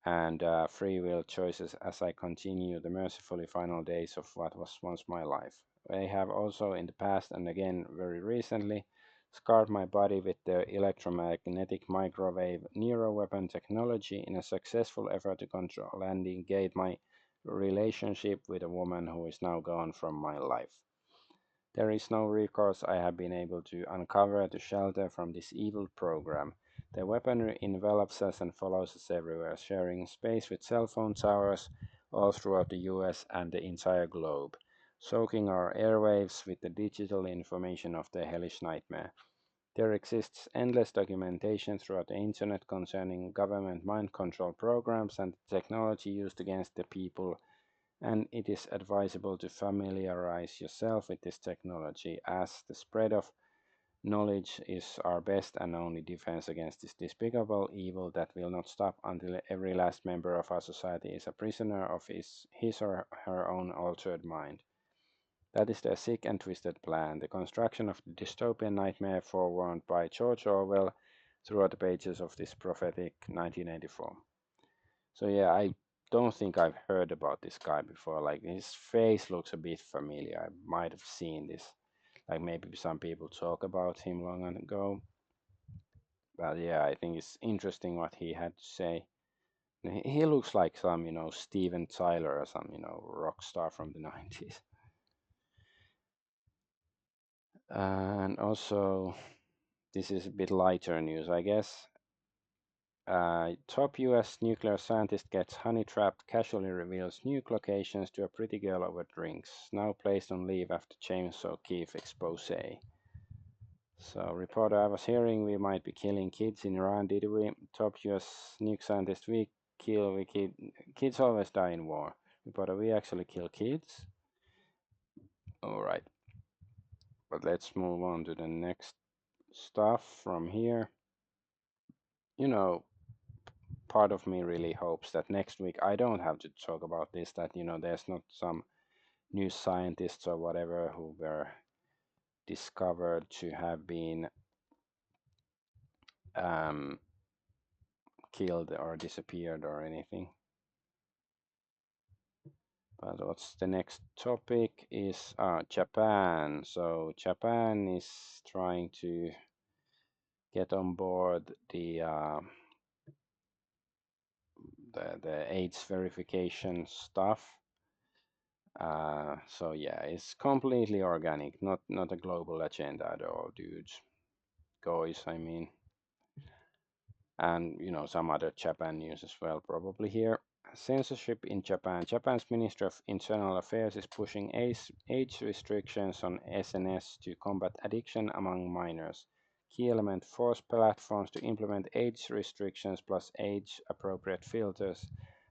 and free will choices as I continue the mercifully final days of what was once my life. They have also in the past, and again very recently, scarred my body with their electromagnetic microwave neuroweapon technology in a successful effort to control and negate my relationship with a woman who is now gone from my life. There is no recourse I have been able to uncover to shelter from this evil program. The weaponry envelops us and follows us everywhere, sharing space with cell phone towers all throughout the US and the entire globe, soaking our airwaves with the digital information of the hellish nightmare. There exists endless documentation throughout the internet concerning government mind control programs and the technology used against the people, and it is advisable to familiarize yourself with this technology, as the spread of knowledge is our best and only defense against this despicable evil that will not stop until every last member of our society is a prisoner of his or her own altered mind. That is their sick and twisted plan, the construction of the dystopian nightmare forewarned by George Orwell throughout the pages of this prophetic 1984. So yeah, don't think I've heard about this guy before. Like his face looks a bit familiar. I might have seen this. Like maybe some people talk about him long ago. But yeah, I think it's interesting what he had to say. He looks like some, Steven Tyler or some, rock star from the 90s. And also, this is a bit lighter news, I guess. Top US nuclear scientist gets honey-trapped, casually reveals nuke locations to a pretty girl over drinks. Now placed on leave after Chainsaw Keith expose. So, reporter, I was hearing we might be killing kids in Iran. Did we? Top US nuke scientist, we kids always die in war. Reporter, we actually kill kids? Alright. But let's move on to the next stuff from here. Part of me really hopes that next week I don't have to talk about this, that, there's not some new scientists or whatever who were discovered to have been killed or disappeared or anything. But what's the next topic is Japan. So Japan is trying to get on board the AIDS verification stuff. So yeah, it's completely organic, not a global agenda at all, dudes. Guys, I mean. And some other Japan news as well, probably here. Censorship in Japan. Japan's Ministry of Internal Affairs is pushing age restrictions on SNS to combat addiction among minors. Key element: force platforms to implement age restrictions plus age-appropriate filters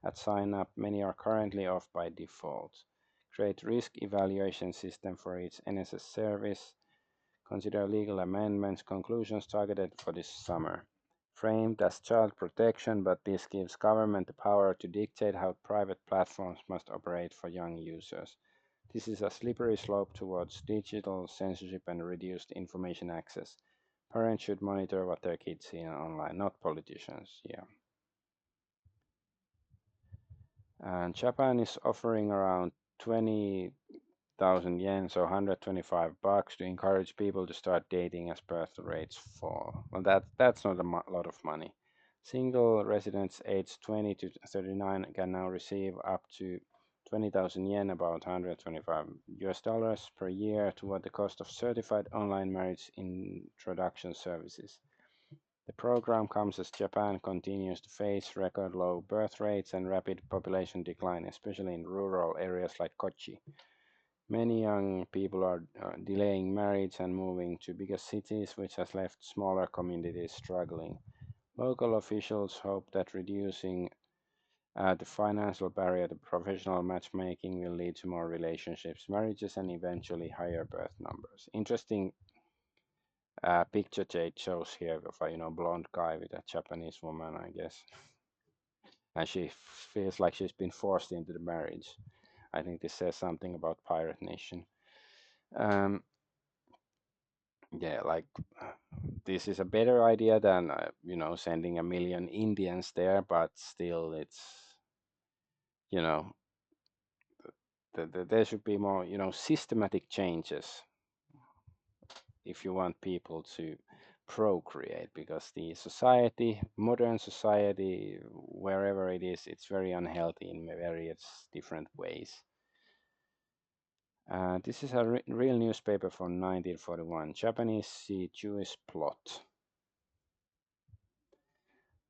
at sign-up. Many are currently off by default. Create risk evaluation system for each NSS service. Consider legal amendments. Conclusions targeted for this summer. Framed as child protection, but this gives government the power to dictate how private platforms must operate for young users. This is a slippery slope towards digital censorship and reduced information access. Parents should monitor what their kids see online, not politicians. Yeah. And Japan is offering around 20,000 yen, so $125, to encourage people to start dating as birth rates fall. Well, that's not a lot of money. Single residents aged 20 to 39 can now receive up to 20,000 yen, about $125 per year, toward the cost of certified online marriage introduction services. The program comes as Japan continues to face record low birth rates and rapid population decline, especially in rural areas like Kochi. Many young people are delaying marriage and moving to bigger cities, which has left smaller communities struggling. Local officials hope that reducing the financial barrier to professional matchmaking will lead to more relationships, marriages, and eventually higher birth numbers. Interesting picture Jade shows here of a blonde guy with a Japanese woman, I guess, and she feels like she's been forced into the marriage. I think this says something about Pirate Nation. Yeah, like this is a better idea than sending 1 million Indians there, but still, it's you know there should be more systematic changes if you want people to procreate, because the modern society, wherever it is, it's very unhealthy in various different ways. This is a real newspaper from 1941. Japanese see Jewish plot.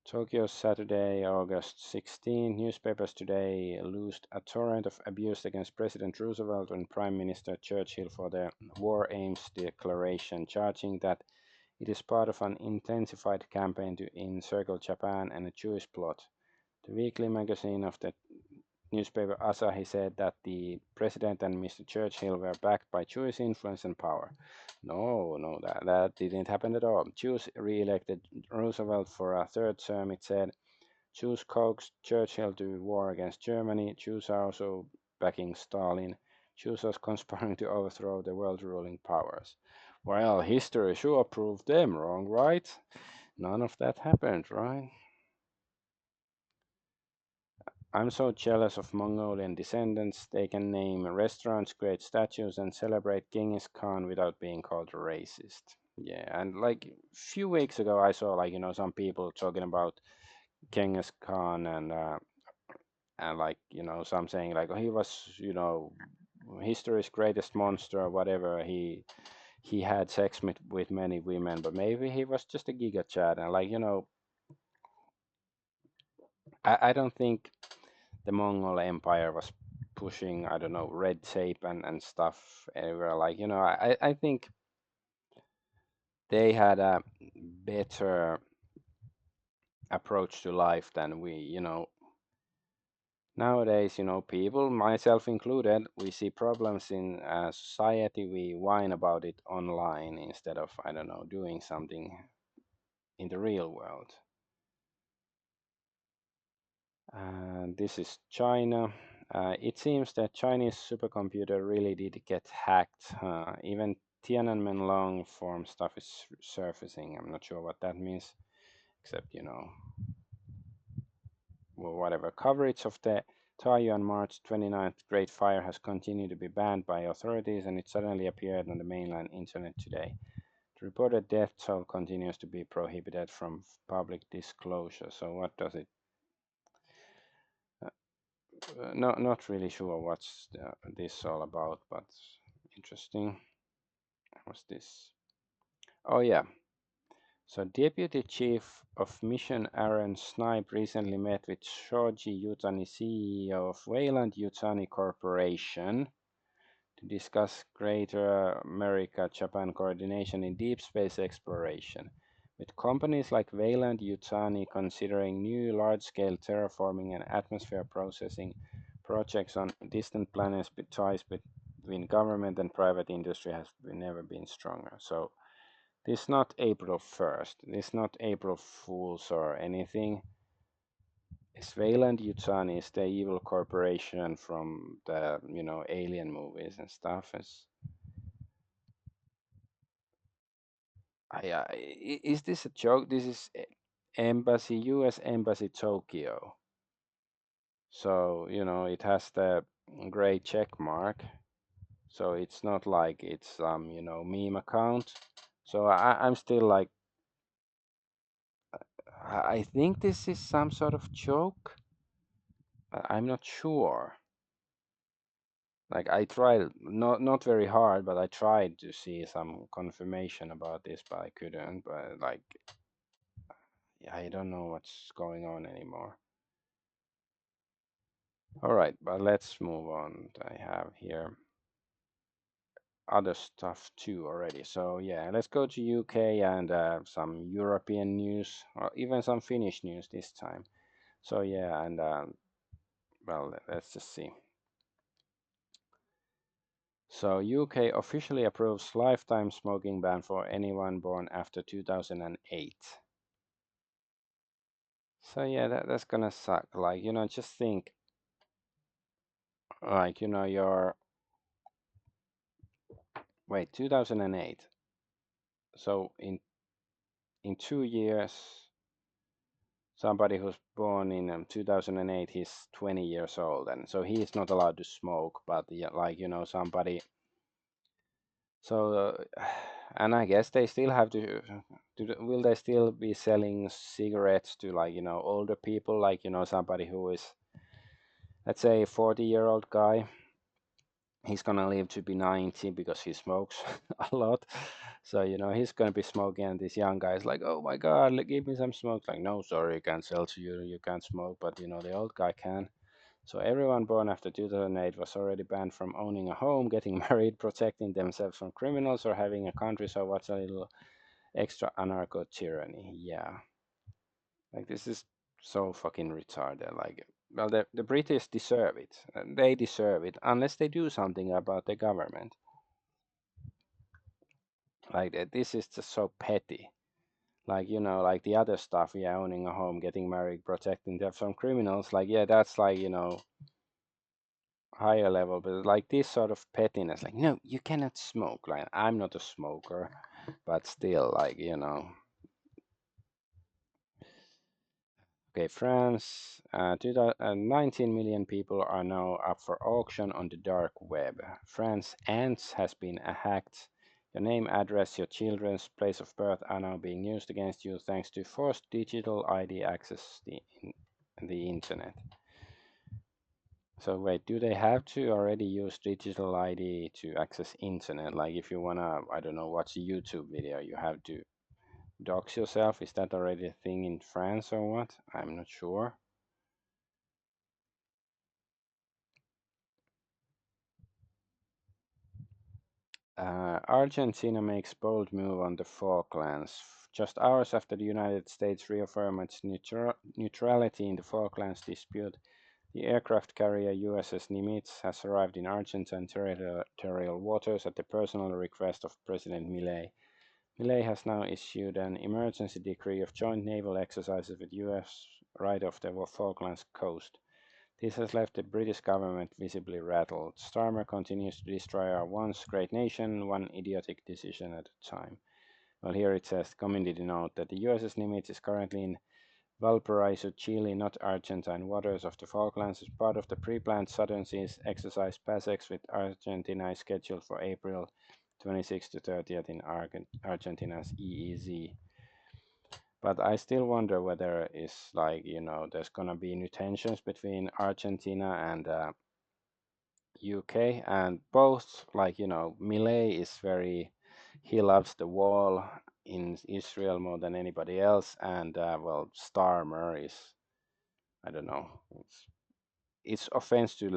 Tokyo, Saturday, August 16. Newspapers today loosed a torrent of abuse against President Roosevelt and Prime Minister Churchill for their war aims declaration, charging that it is part of an intensified campaign to encircle Japan and a Jewish plot. The weekly magazine of the newspaper Asahi said that the president and Mr. Churchill were backed by Jewish influence and power. No, that didn't happen at all. Jews re-elected Roosevelt for a third term, it said. Jews coaxed Churchill to war against Germany. Jews are also backing Stalin. Jews are conspiring to overthrow the world ruling powers. Well, history sure proved them wrong, right? None of that happened, right? I'm so jealous of Mongolian descendants. They can name restaurants, create statues, and celebrate Genghis Khan without being called a racist. Yeah, and like a few weeks ago, I saw like some people talking about Genghis Khan and like some saying like, oh, he was history's greatest monster or whatever. He had sex with many women, but maybe he was just a giga chad. And like I don't think the Mongol Empire was pushing, I don't know, red tape and stuff everywhere. Like I think they had a better approach to life than we. Nowadays, people, myself included, we see problems in society, we whine about it online instead of, I don't know, doing something in the real world. This is China. It seems that Chinese supercomputer really did get hacked. Even Tiananmen long form stuff is surfacing. I'm not sure what that means, except, well, whatever. Coverage of the Taiyuan March 29th Great Fire has continued to be banned by authorities, and it suddenly appeared on the mainland internet today. The reported death toll continues to be prohibited from public disclosure. So what does it? Not really sure what's this all about, but interesting. What's this? Oh yeah. So Deputy Chief of Mission Aaron Snipe recently met with Shoji Yutani, CEO of Wayland Yutani Corporation, to discuss Greater America-Japan coordination in deep space exploration, with companies like Wayland Yutani considering new large-scale terraforming and atmosphere processing projects on distant planets. Ties between government and private industry has never been stronger. So this is not April 1st. This is not April Fools or anything. It's Wayland Yutani is the evil corporation from the alien movies and stuff. Is this a joke? This is embassy, U.S. Embassy Tokyo. So it has the gray check mark. So it's not like it's some meme account. So I'm still like, I think this is some sort of joke. I'm not sure. Like I tried, not very hard, but I tried to see some confirmation about this, but I couldn't. But like, I don't know what's going on anymore. All right, but let's move on. I have here other stuff too already. So yeah, let's go to UK and some European news, or even some Finnish news this time. So yeah, and well, let's just see. So UK officially approves lifetime smoking ban for anyone born after 2008. So yeah, that's gonna suck. Like, just think, like, wait, 2008. So in 2 years, somebody who's born in 2008, he's 20 years old, and so he is not allowed to smoke. But yeah, like, somebody. So, and I guess they still have to. Will they still be selling cigarettes to like older people, like somebody who is, let's say, a 40-year-old guy? He's gonna live to be 90 because he smokes a lot. So he's gonna be smoking, and this young guy is like, "Oh my God, give me some smoke." Like, no, sorry, I can't sell to you. You can't smoke, but the old guy can. So everyone born after 2008 was already banned from owning a home, getting married, protecting themselves from criminals, or having a country. So what's a little extra anarcho tyranny? Yeah, like this is so fucking retarded. Like, well, the British deserve it. They deserve it unless they do something about the government. Like this is just so petty. Like like the other stuff, yeah, owning a home, getting married, protecting them from criminals. Like yeah, that's like higher level, but like this sort of pettiness, like no, you cannot smoke. Like I'm not a smoker, but still, like Okay, France, 19 million people are now up for auction on the dark web. France ants has been hacked. Your name, address, your children's place of birth are now being used against you thanks to forced digital ID access the internet. So wait, do they have to already use digital ID to access internet? Like if you wanna, I don't know, watch a YouTube video, you have to dox yourself. Is that already a thing in France or what? I'm not sure. Argentina makes bold move on the Falklands. Just hours after the United States reaffirmed its neutrality in the Falklands dispute, the aircraft carrier USS Nimitz has arrived in Argentine territorial waters at the personal request of President Milei. Milei has now issued an emergency decree of joint naval exercises with US right off the Falklands coast. This has left the British government visibly rattled. Starmer continues to destroy our once great nation, one idiotic decision at a time. Well, here it says, commented note that the USS Nimitz is currently in Valparaiso, Chile, not Argentine waters of the Falklands, as part of the pre-planned Southern Seas exercise PASEX, with Argentina is scheduled for April 26 to 30th in Argentina's EEZ. But I still wonder whether it's like, there's gonna be new tensions between Argentina and UK, and both, like, Milei is he loves the wall in Israel more than anybody else, and well, Starmer is, I don't know, it's offense to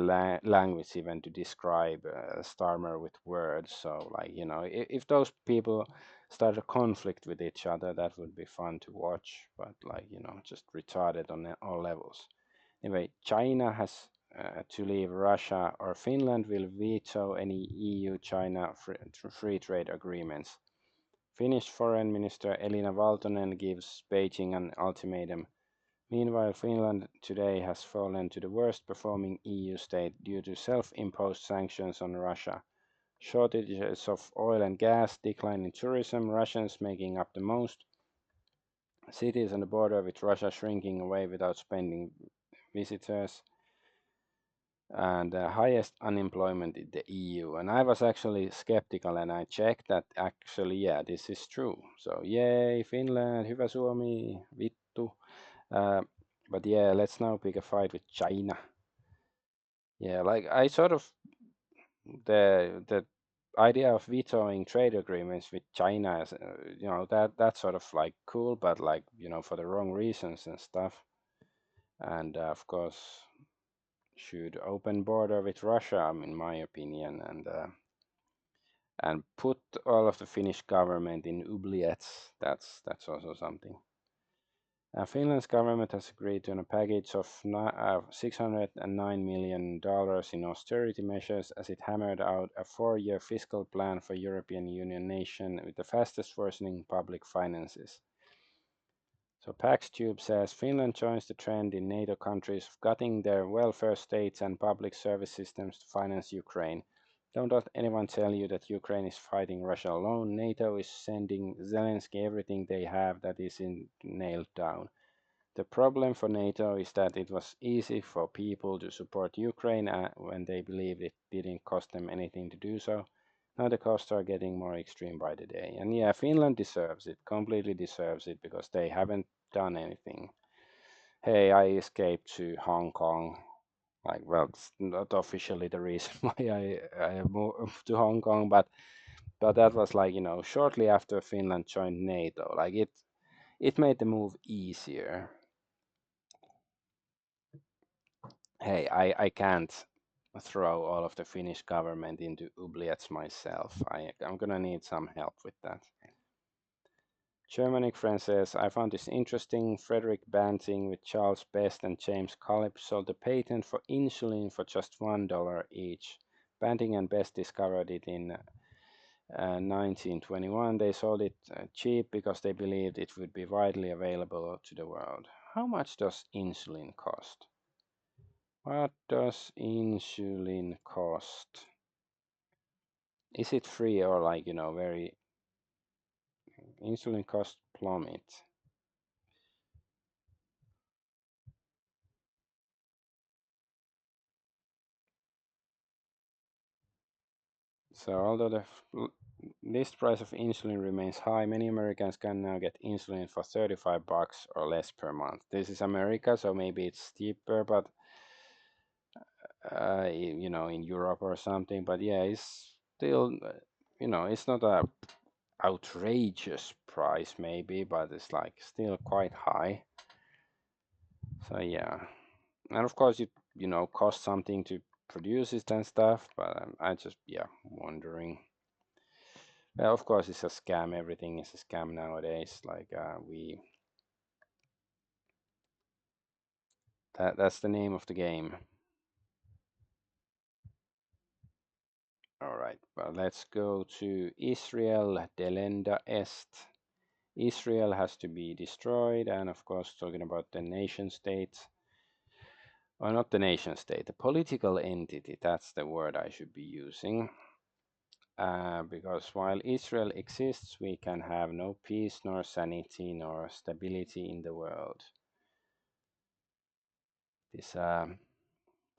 language even to describe Starmer with words. So, like, if those people start a conflict with each other, that would be fun to watch. But, like, just retarded on all levels. Anyway, China has to leave Russia, or Finland will veto any EU-China free trade agreements. Finnish Foreign Minister Elina Valtonen gives Beijing an ultimatum. Meanwhile, Finland today has fallen to the worst performing EU state due to self-imposed sanctions on Russia. Shortages of oil and gas, decline in tourism, Russians making up the most, cities on the border with Russia shrinking away without spending visitors, and highest unemployment in the EU. And I was actually skeptical, and I checked that actually, yeah, this is true. So yay, Finland, hyvä Suomi, vittu. But yeah, let's now pick a fight with China. Yeah, like I sort of the idea of vetoing trade agreements with China is, that's sort of like cool, but like, for the wrong reasons and stuff. And of course, should open border with Russia, in my opinion, and put all of the Finnish government in oubliettes. That's also something. Finland's government has agreed to a package of $609 million in austerity measures as it hammered out a 4-year fiscal plan for European Union nation with the fastest worsening public finances. So PaxTube says Finland joins the trend in NATO countries of cutting their welfare states and public service systems to finance Ukraine. Don't let anyone tell you that Ukraine is fighting Russia alone. NATO is sending Zelensky everything they have that is nailed down. The problem for NATO is that it was easy for people to support Ukraine when they believed it didn't cost them anything to do so. Now the costs are getting more extreme by the day. And yeah, Finland deserves it, completely deserves it, because they haven't done anything. Hey, I escaped to Hong Kong. Like, well, it's not officially the reason why I moved to Hong Kong, but that was like, shortly after Finland joined NATO. Like it made the move easier. Hey, I can't throw all of the Finnish government into oubliettes myself. I'm gonna need some help with that. Germanic friend says, I found this interesting. Frederick Banting with Charles Best and James Culp sold the patent for insulin for just $1 each. Banting and Best discovered it in 1921. They sold it cheap because they believed it would be widely available to the world. How much does insulin cost? What does insulin cost? Is it free or like, very insulin cost plummet? So although the list price of insulin remains high, many Americans can now get insulin for $35 or less per month. This is America, so maybe it's cheaper, but you know, in Europe or something. But yeah, it's still, you know, it's not a outrageous price maybe, but it's like still quite high. So yeah, and of course it, you know, costs something to produce it and stuff, but I just, yeah, wondering. Well, of course it's a scam. Everything is a scam nowadays. Like that's the name of the game. All right, well, let's go to Israel delenda est. Israel has to be destroyed, and of course talking about the nation state, or not the nation state, the political entity, that's the word I should be using. Because while Israel exists, we can have no peace, nor sanity, nor stability in the world. This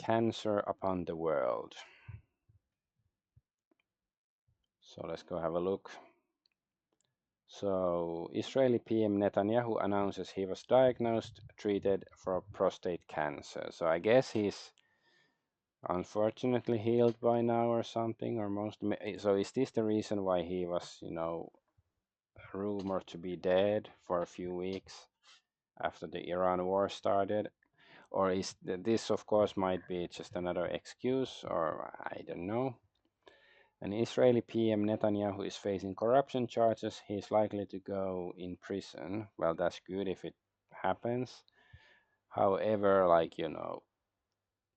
cancer upon the world. So let's go have a look. So Israeli PM Netanyahu announces he was diagnosed, treated for prostate cancer. So I guess he's unfortunately healed by now or something, or most. So is this the reason why he was, you know, rumored to be dead for a few weeks after the Iran war started? Or is this, of course, might be just another excuse, or I don't know. An Israeli PM Netanyahu is facing corruption charges. He is likely to go in prison. Well, that's good if it happens. However, like, you know,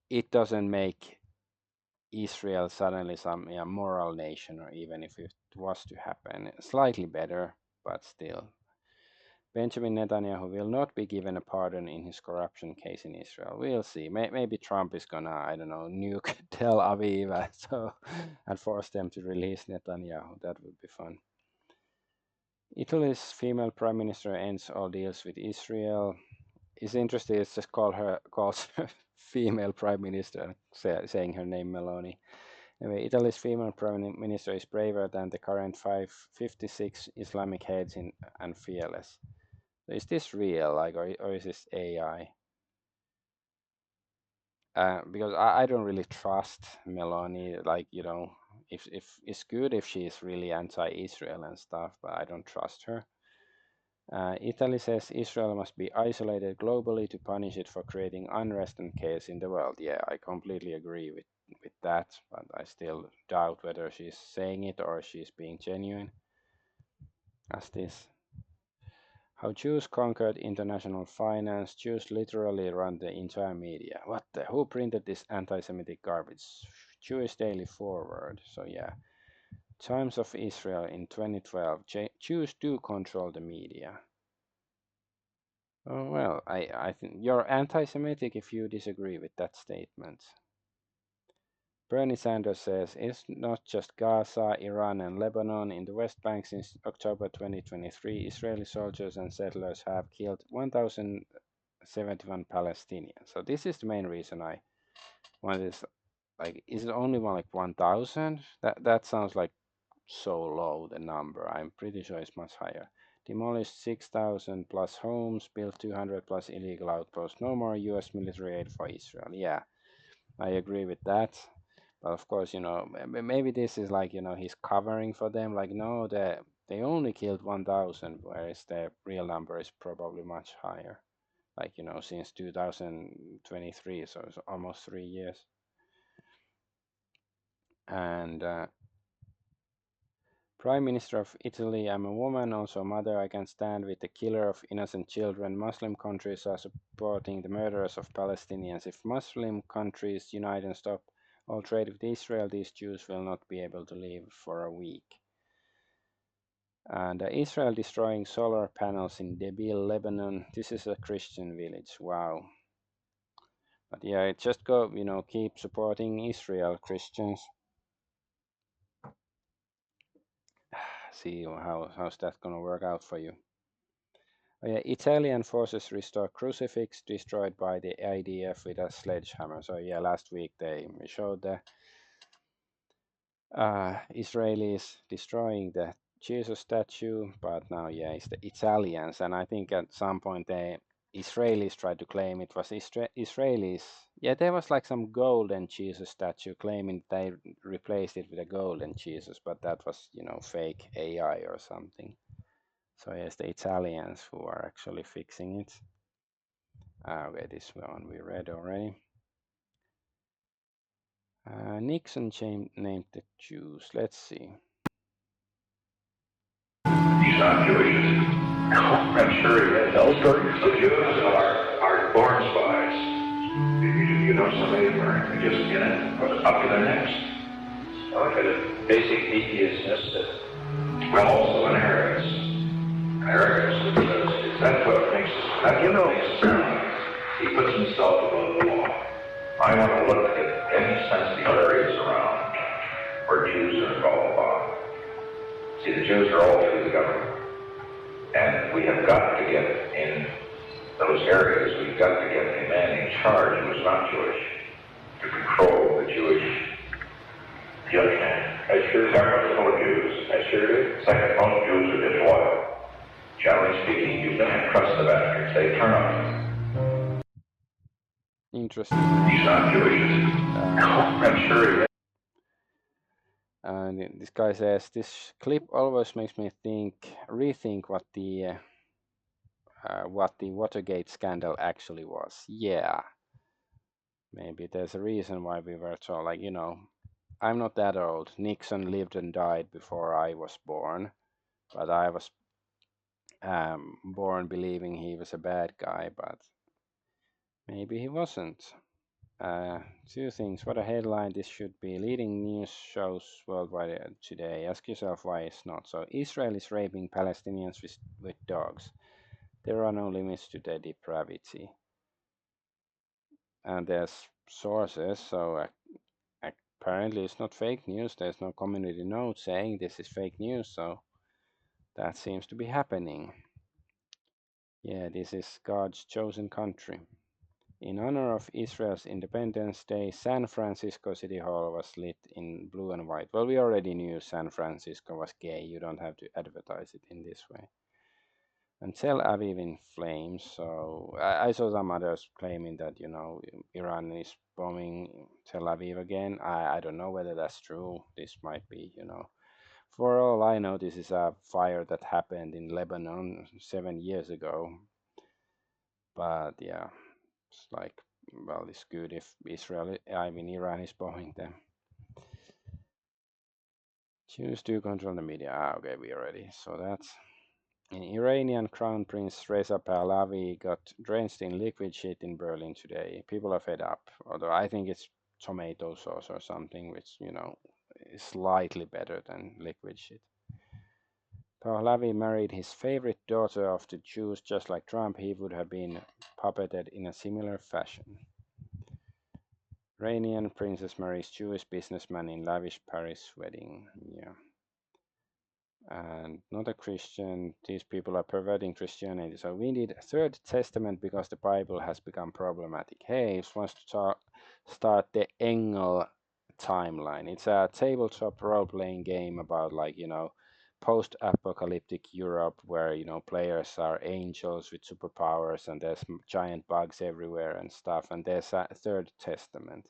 it doesn't make Israel suddenly some moral nation, or even if it was to happen, slightly better, but still. Benjamin Netanyahu will not be given a pardon in his corruption case in Israel. We'll see. Maybe Trump is gonna, I don't know, nuke Tel Aviv and force them to release Netanyahu. That would be fun. Italy's female prime minister ends all deals with Israel. It's interesting. It's just calls her female prime minister, saying her name Meloni. Anyway, Italy's female prime minister is braver than the current 56 Islamic heads and fearless. So is this real, like, or is this AI? Because I don't really trust Meloni. Like, you know, if it's good if she's really anti-Israel and stuff, but I don't trust her. Italy says Israel must be isolated globally to punish it for creating unrest and chaos in the world. Yeah, I completely agree with that, but I still doubt whether she's saying it or she's being genuine. As this. How Jews conquered international finance. Jews literally run the entire media. What the? Who printed this anti-Semitic garbage? Jewish Daily Forward. So yeah. Times of Israel in 2012. Jews do control the media. Oh, well, I think you're anti-Semitic if you disagree with that statement. Bernie Sanders says it's not just Gaza, Iran, and Lebanon. In the West Bank since October 2023, Israeli soldiers and settlers have killed 1,071 Palestinians. So this is the main reason I want this. Like, is it only like 1,000? That sounds like so low, the number. I'm pretty sure it's much higher. Demolished 6,000 plus homes, built 200 plus illegal outposts. No more U.S. military aid for Israel. Yeah, I agree with that. But of course, you know, maybe this is like, you know, he's covering for them. Like, no, they only killed 1,000, whereas the real number is probably much higher. Like, you know, since 2023, so it's almost 3 years. And Prime Minister of Italy, I'm a woman, also a mother. I can stand with the killer of innocent children. Muslim countries are supporting the murderers of Palestinians. If Muslim countries unite and stop all trade with Israel, these Jews will not be able to live for a week. And Israel destroying solar panels in Debil, Lebanon. This is a Christian village. Wow. But yeah, just go, you know, keep supporting Israel, Christians. See how's that gonna work out for you. Oh, yeah, Italian forces restore crucifix destroyed by the IDF with a sledgehammer. So yeah, last week they showed Israelis destroying the Jesus statue, but now, yeah, it's the Italians, and I think at some point the Israelis tried to claim it was Israelis. Yeah, there was like some golden Jesus statue claiming they replaced it with a golden Jesus, but that was, fake AI or something. So yes, the Italians who are actually fixing it. Okay, this one we read already. Nixon named the Jews. Let's see. He's not Jewish. I'm sure he is. The Jews are born spies. You know somebody who just get it up to their necks? Oh, but a basic atheist, well, also an arrogance. An arrogance, because that's what makes he puts himself above the law. I want to look at any sensitive areas around where Jews are involved. See, the Jews are all through the government. And we have got to get in those areas, we've got to get a man in charge who is not Jewish to control the Jewish. Do you understand? I sure government's full of Jews. I sure do. Second, most Jews are disloyal. Generally speaking, you can't trust the bastards. They turn on you. Interesting. He's not Jewish. I'm sure he is. And this guy says, this clip always makes me rethink what the Watergate scandal actually was. Yeah, maybe there's a reason why we were told, like, I'm not that old. Nixon lived and died before I was born, but I was born believing he was a bad guy, but maybe he wasn't. Two things. What a headline this should be. Leading news shows worldwide today. Ask yourself why it's not. So Israel is raping Palestinians with dogs. There are no limits to their depravity. And there's sources, so apparently it's not fake news. There's no community note saying this is fake news, so that seems to be happening. Yeah, this is God's chosen country. In honor of Israel's Independence Day, San Francisco City Hall was lit in blue and white. Well, we already knew San Francisco was gay. You don't have to advertise it in this way. And Tel Aviv in flames. So I saw some others claiming that, Iran is bombing Tel Aviv again. I don't know whether that's true. This might be, For all I know, this is a fire that happened in Lebanon 7 years ago. But yeah. It's like, well, it's good if Iran is bombing them. Jews do control the media. Okay, we are ready. So that's Iranian Crown Prince Reza Pahlavi got drenched in liquid shit in Berlin today. People are fed up. Although I think it's tomato sauce or something, which is slightly better than liquid shit. Pahlavi married his favorite daughter of the Jews, just like Trump. He would have been puppeted in a similar fashion. Iranian princess marries Jewish businessman in lavish Paris wedding. Yeah. And not a Christian. These people are perverting Christianity. So we need a third testament because the Bible has become problematic. Hey, wants to start the Engel timeline. It's a tabletop role-playing game about, like, post-apocalyptic Europe where, players are angels with superpowers and there's giant bugs everywhere and stuff. And there's a third testament.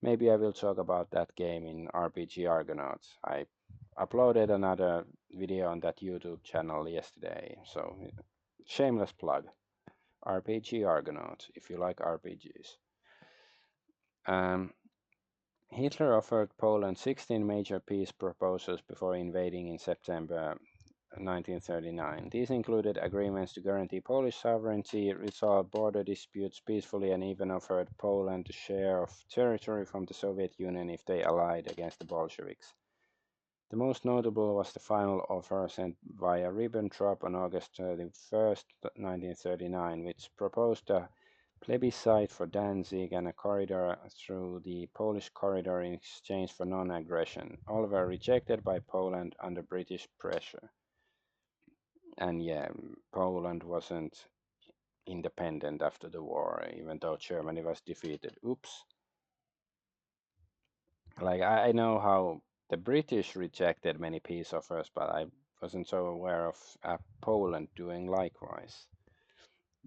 Maybe I will talk about that game in RPG Argonaut. I uploaded another video on that YouTube channel yesterday. So shameless plug. RPG Argonaut, if you like RPGs. Hitler offered Poland 16 major peace proposals before invading in September 1939. These included agreements to guarantee Polish sovereignty, resolve border disputes peacefully, and even offered Poland a share of territory from the Soviet Union if they allied against the Bolsheviks. The most notable was the final offer sent via Ribbentrop on August 31st, 1939, which proposed a plebiscite for Danzig and a corridor through the Polish corridor in exchange for non-aggression. All were rejected by Poland under British pressure. And yeah, Poland wasn't independent after the war, even though Germany was defeated. Oops. Like, I know how the British rejected many peace offers, but I wasn't so aware of Poland doing likewise.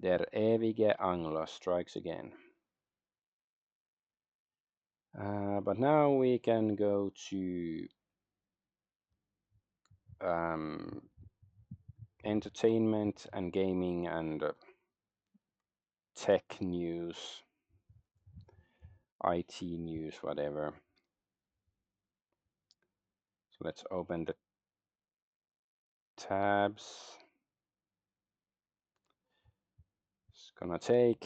Der ewige Angler strikes again. But now we can go to entertainment and gaming and tech news, IT news, whatever. So let's open the tabs. It's gonna take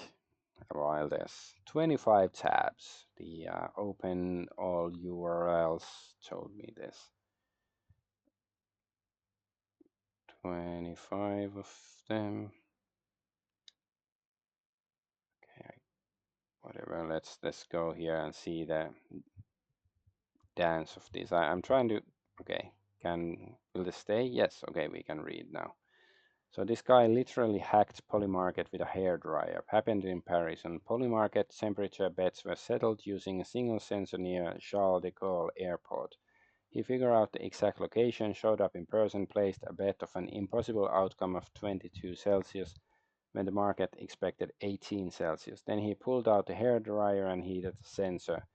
a while. There's 25 tabs. The open all URLs told me this. 25 of them. Okay, whatever. Let's go here and see the dance of this. I'm trying to. Okay, will this stay? Yes. Okay, we can read now. So this guy literally hacked Polymarket with a hairdryer. Happened in Paris. On Polymarket, temperature bets were settled using a single sensor near Charles de Gaulle Airport. He figured out the exact location, showed up in person, placed a bet of an impossible outcome of 22 Celsius when the market expected 18 Celsius. Then he pulled out the hairdryer and heated the sensor.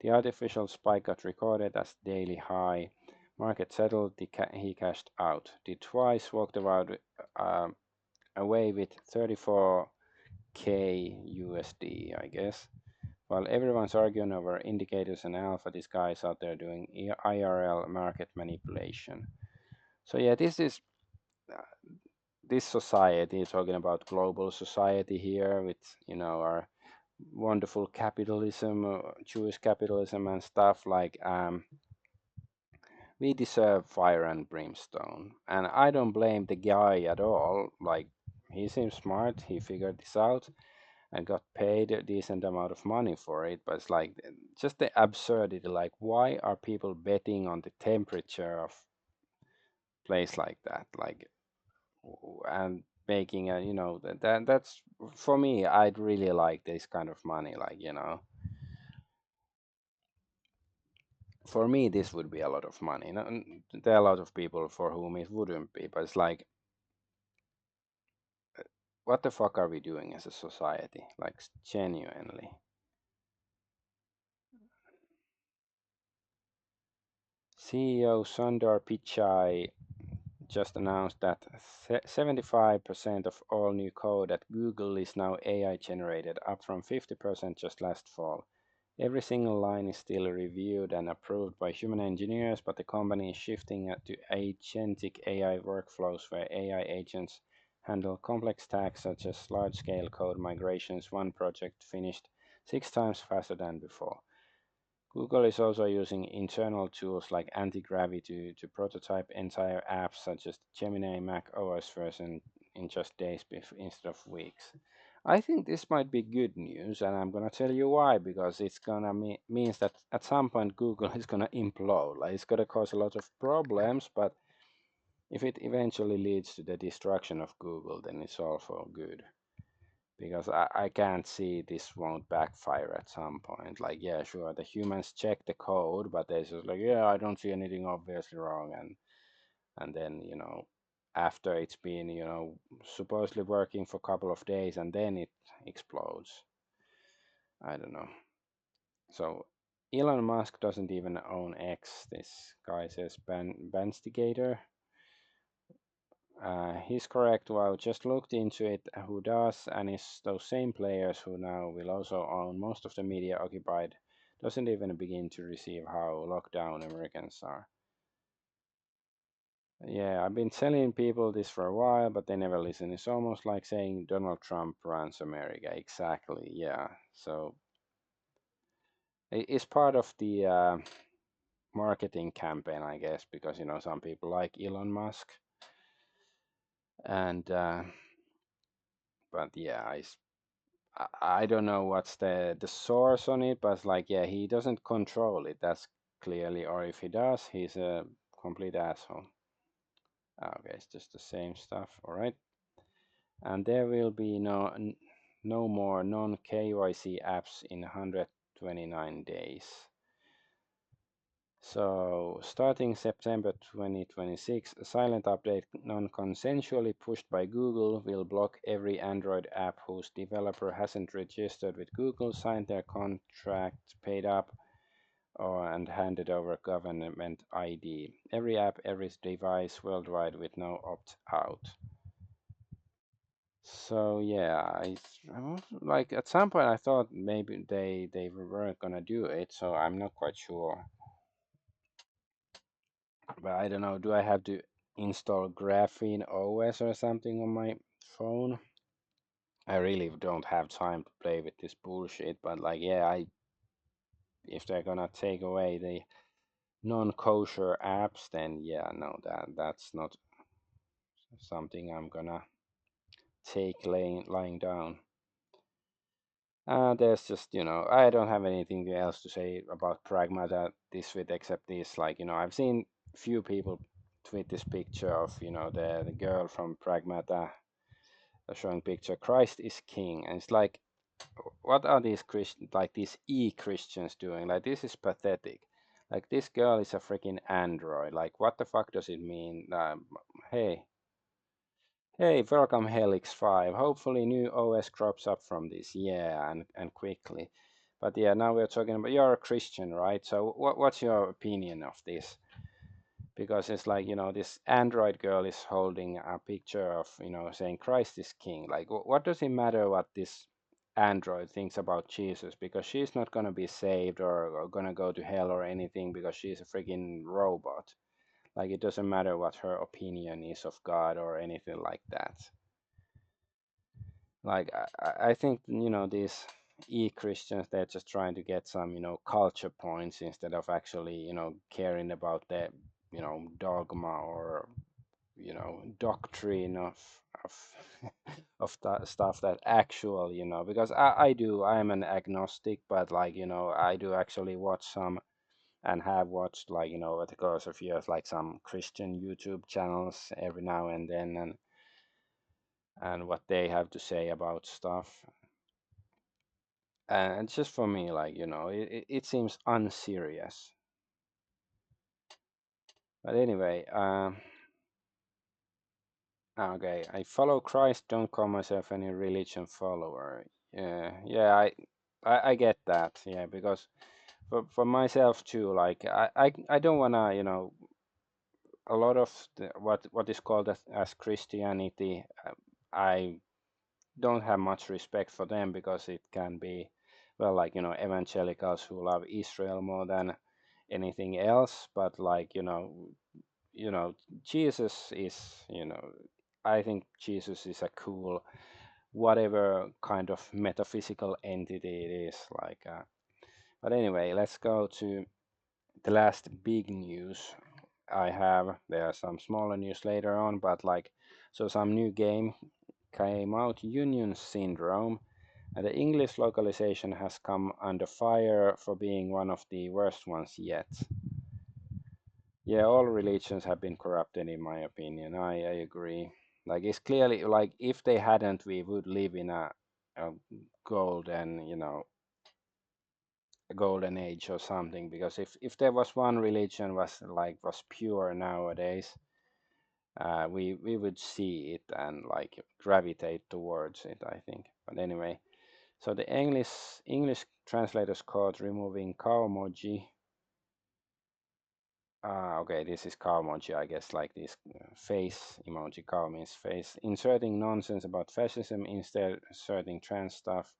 The artificial spike got recorded as daily high. Market settled, he cashed out. Did twice, walked away with 34k USD, I guess. While everyone's arguing over indicators and alpha, this guy is out there doing IRL market manipulation. So yeah, this is this society, talking about global society here with, our wonderful capitalism, Jewish capitalism and stuff like we deserve fire and brimstone. And I don't blame the guy at all. Like, he seems smart, he figured this out and got paid a decent amount of money for it. But it's like just the absurdity, like why are people betting on the temperature of place like that? Like, and making a, that's for me, I'd really like this kind of money, like, for me, this would be a lot of money. There are a lot of people for whom it wouldn't be, but it's like, what the fuck are we doing as a society? Like, genuinely. CEO Sundar Pichai just announced that 75% of all new code at Google is now AI generated, up from 50% just last fall. Every single line is still reviewed and approved by human engineers, but the company is shifting to agentic AI workflows where AI agents handle complex tasks such as large-scale code migrations. One project finished 6 times faster than before. Google is also using internal tools like anti-gravity to prototype entire apps such as the Gemini Mac OS version in just days instead of weeks. I think this might be good news, and I'm gonna tell you why. Because it's gonna means that at some point Google is gonna implode. Like, it's gonna cause a lot of problems, but if it eventually leads to the destruction of Google, then it's all for good. Because I can't see this won't backfire at some point. Like, yeah, sure, the humans check the code, but they're just like, yeah, I don't see anything obviously wrong, and then, after it's been, supposedly working for a couple of days, and then it explodes. I don't know. So Elon Musk doesn't even own X. This guy says Banstigator. He's correct. Well, just looked into it. Who does? And it's those same players who now will also own most of the media occupied. Doesn't even begin to receive how locked down Americans are. Yeah, I've been telling people this for a while, but they never listen. It's almost like saying Donald Trump runs America. Exactly. Yeah. So it's part of the marketing campaign, I guess, because some people like Elon Musk, and but yeah, I don't know what's the source on it, but it's like, yeah, he doesn't control it. That's clearly, or if he does, he's a complete asshole. Okay, it's just the same stuff. All right, and there will be no more non-KYC apps in 129 days. So starting September 2026, a silent update non-consensually pushed by Google will block every Android app whose developer hasn't registered with Google, signed their contract, paid up, and handed over government ID. Every app, every device worldwide with no opt-out. So yeah, like at some point I thought maybe they weren't gonna do it, so I'm not quite sure. But I don't know, do I have to install Graphene OS or something on my phone? I really don't have time to play with this bullshit, but like yeah, if they're gonna take away the non-kosher apps, then yeah, no, that's not something I'm gonna take lying down. There's just, I don't have anything else to say about Pragmata this week except this. Like, I've seen few people tweet this picture of, the girl from Pragmata showing picture, Christ is King. And it's like, what are these Christians, like these e-Christians doing? Like, this is pathetic. Like, this girl is a freaking android. Like, what the fuck does it mean? Hey, welcome Helix 5. Hopefully new OS crops up from this. Yeah, and quickly. But yeah, now we're talking about, you're a Christian, right? So what's your opinion of this? Because it's like, this Android girl is holding a picture of, saying Christ is King. Like, what does it matter what this Android thinks about Jesus? Because she's not going to be saved or going to go to hell or anything because she's a freaking robot. Like, it doesn't matter what her opinion is of God or anything like that. Like, I think, these e-Christians, they're just trying to get some, culture points instead of actually, caring about the, dogma or, doctrine of of that stuff that actual, because I'm an agnostic, but like, I do actually watch some and have watched, like, over the course of years, like some Christian YouTube channels every now and then, and what they have to say about stuff. And just for me, like, it seems unserious. But anyway, okay, I follow Christ, don't call myself any religion follower. Yeah, I get that. Yeah, because for myself too, like, I don't wanna, a lot of what is called as Christianity, I don't have much respect for them because it can be, well, like, evangelicals who love Israel more than anything else. But like, Jesus is, I think Jesus is a cool, whatever kind of metaphysical entity it is. Like, but anyway, let's go to the last big news I have. There are some smaller news later on, but like, so some new game came out, Union Syndrome, and the English localization has come under fire for being one of the worst ones yet. Yeah, all religions have been corrupted, in my opinion. I agree. Like, it's clearly, like, if they hadn't, we would live in a golden, a golden age or something. Because if there was one religion was pure nowadays, we would see it and like gravitate towards it, I think. But anyway, so the English translators caught removing cow emoji. Okay, this is cow emoji, I guess, like this face emoji. Cow means face. Inserting nonsense about fascism instead inserting trans stuff.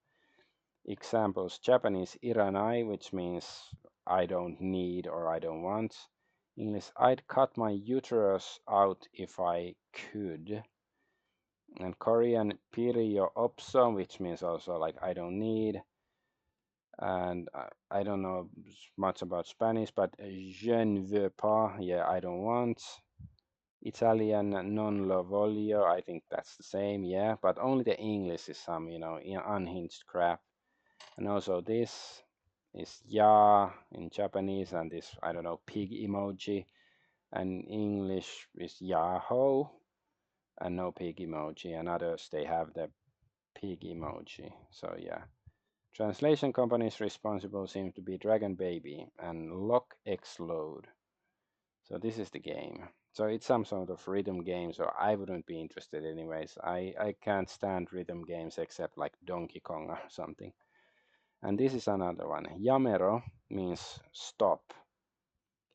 Examples: Japanese iranai, which means I don't need or I don't want. English: I'd cut my uterus out if I could. And Korean Pirjo Opso, which means also like I don't need. And I don't know much about Spanish, but je ne veux pas, yeah, I don't want. Italian non lo voglio, I think that's the same, yeah, but only the English is some, unhinged crap. And also this is ya in Japanese, and this, I don't know, pig emoji. And English is Yahoo, and no pig emoji. And others, they have the pig emoji. So yeah, Translation companies responsible seem to be Dragon Baby and Lock Explode. So this is the game. So it's some sort of rhythm game, so I wouldn't be interested anyways. I can't stand rhythm games except like Donkey Kong or something. And this is another one. Yamero means stop.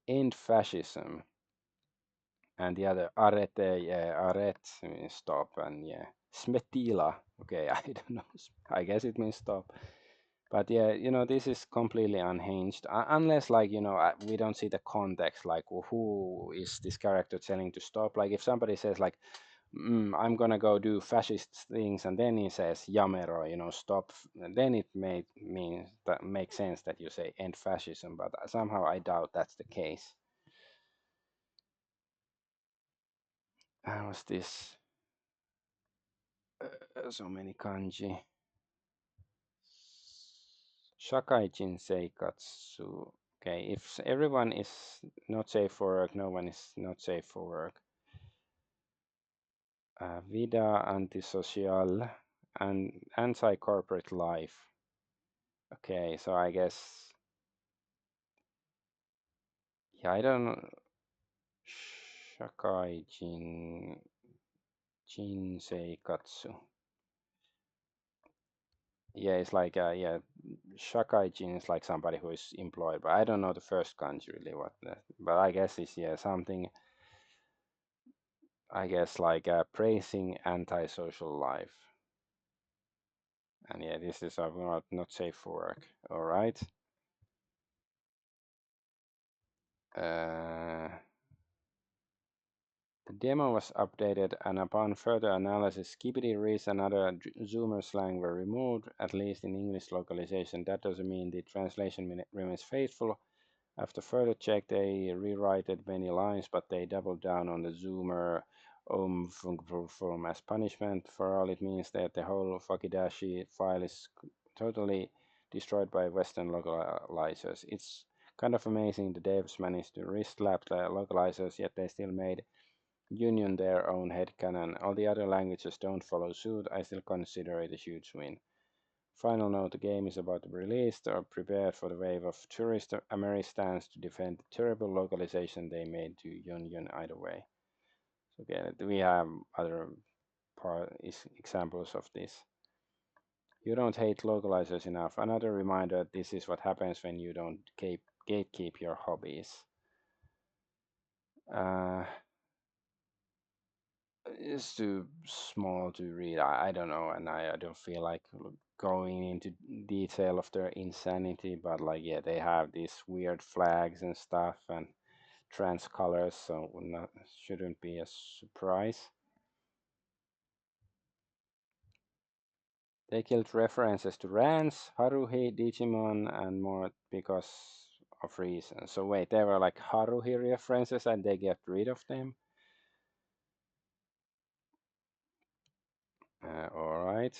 End fascism. And the other arete, yeah, arete means stop. And yeah, smetila. Okay, I don't know. I guess it means stop. But yeah, this is completely unhinged. Unless, like, we don't see the context, like who is this character telling to stop. Like if somebody says like, I'm gonna go do fascist things, and then he says Yamero, stop, then it may mean that makes sense that you say end fascism, but somehow I doubt that's the case. What's this? So many kanji. Shakaijin seikatsu. Okay, if everyone is not safe for work, no one is not safe for work. Vida antisocial and anti-corporate life. Okay, so I guess, yeah, I don't know. Shakaijin Jinseikatsu. Yeah, it's like, yeah, Shakaijin is like somebody who is employed, but I don't know the first kanji really what but I guess it's, yeah, something, I guess, like praising antisocial life. And yeah, this is not safe for work. All right. The demo was updated, and upon further analysis, skibidi reads and other Zoomer slang were removed, at least in English localization. That doesn't mean the translation remains faithful. After further check, they rewrote many lines, but they doubled down on the Zoomer form as punishment. For all it means that the whole Fakidashi file is totally destroyed by Western localizers. It's kind of amazing the devs managed to wrist-slap the localizers, yet they still made Union their own headcanon. All the other languages don't follow suit. I still consider it a huge win. Final note, the game is about to be released or prepared for the wave of tourist Ameristans to defend the terrible localization they made to Union either way. So again, we have other examples of this. You don't hate localizers enough. Another reminder, this is what happens when you don't gatekeep your hobbies. It's too small to read. I don't know, and I don't feel like going into detail of their insanity, but like, yeah, they have these weird flags and stuff and trans colors, so shouldn't be a surprise. They killed references to Rans, Haruhi, Digimon, and more because of reasons. So wait, there were like Haruhi references and they get rid of them? All right.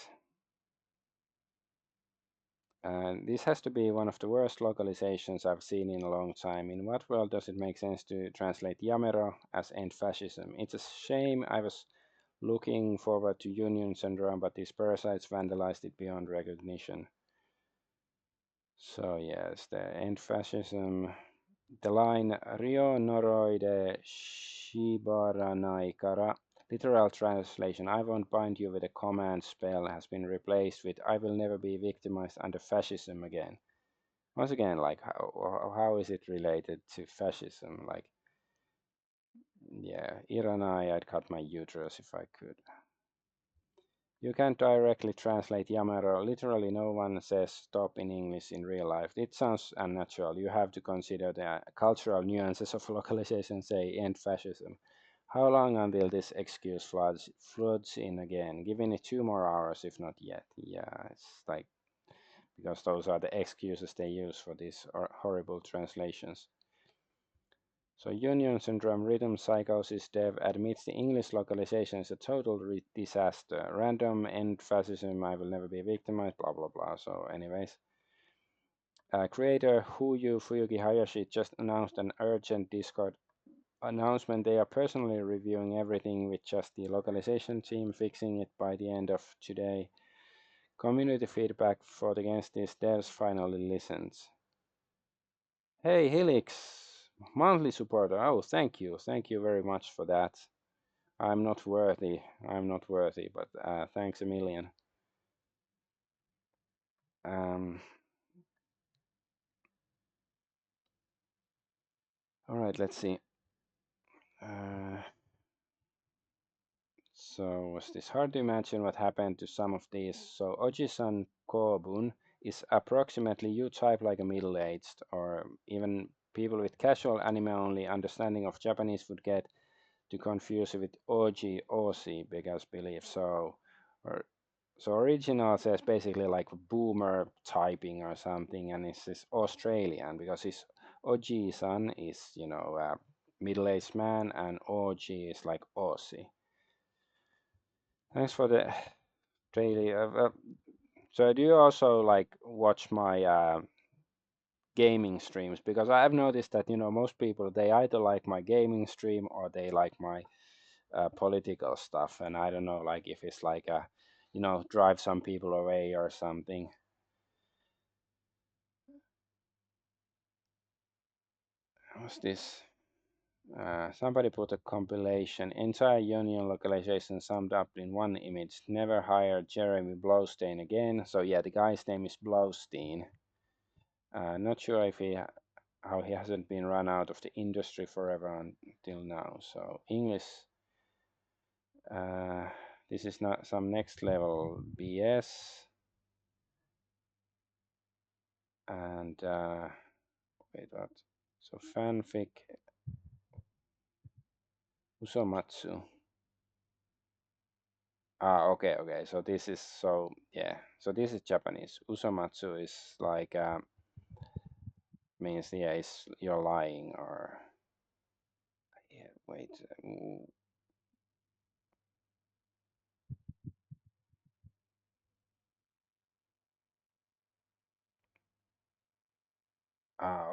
And this has to be one of the worst localizations I've seen in a long time. In what world does it make sense to translate Yamero as end fascism? It's a shame. I was looking forward to Union Syndrome, but these parasites vandalized it beyond recognition. So yes, the end fascism. The line Rio Noroide Shibaranaikara, literal translation, I won't bind you with a command spell, has been replaced with I will never be victimized under fascism again. Once again, like, how is it related to fascism? Like, yeah, Iranai, I'd cut my uterus if I could. You can't directly translate Yamero. Literally, no one says stop in English in real life. It sounds unnatural. You have to consider the cultural nuances of localization, say, end fascism. How long until this excuse floods in again? Giving it 2 more hours, if not yet. Yeah, it's like, because those are the excuses they use for these horrible translations. So Union Syndrome Rhythm Psychosis dev admits the English localization is a total disaster. Random end fascism, I will never be victimized, blah blah blah. So anyways. Creator Huyu Fuyuki Hayashi just announced an urgent Discord announcement. They are personally reviewing everything with just the localization team, fixing it by the end of today. Community feedback for against these devs finally listens. Hey Helix, monthly supporter. Oh, thank you very much for that. I'm not worthy, but thanks a million. All right, let's see. So was this hard to imagine what happened to some of these? So Ojisan Kobun is approximately you type like a middle-aged, or even people with casual anime-only understanding of Japanese would get to confuse it with Oji Osi because believe so. Or so original says basically like boomer typing or something, and it's this Australian because his Oji-san is a middle-aged man, and Oji is like Aussie. Thanks for the daily. So do you also like watch my gaming streams? Because I've noticed that most people, they either like my gaming stream or they like my political stuff, and I don't know like if it's like a drive some people away or something. What's this? Somebody put a compilation, entire union localization summed up in one image. Never hire Jeremy Blaustein again. So yeah, the guy's name is Blaustein. Not sure if how he hasn't been run out of the industry forever until now. So English, this is not some next level BS. And wait, what? So fanfic Usomatsu. Okay. So this is So this is Japanese. Usomatsu is like means you're lying or wait.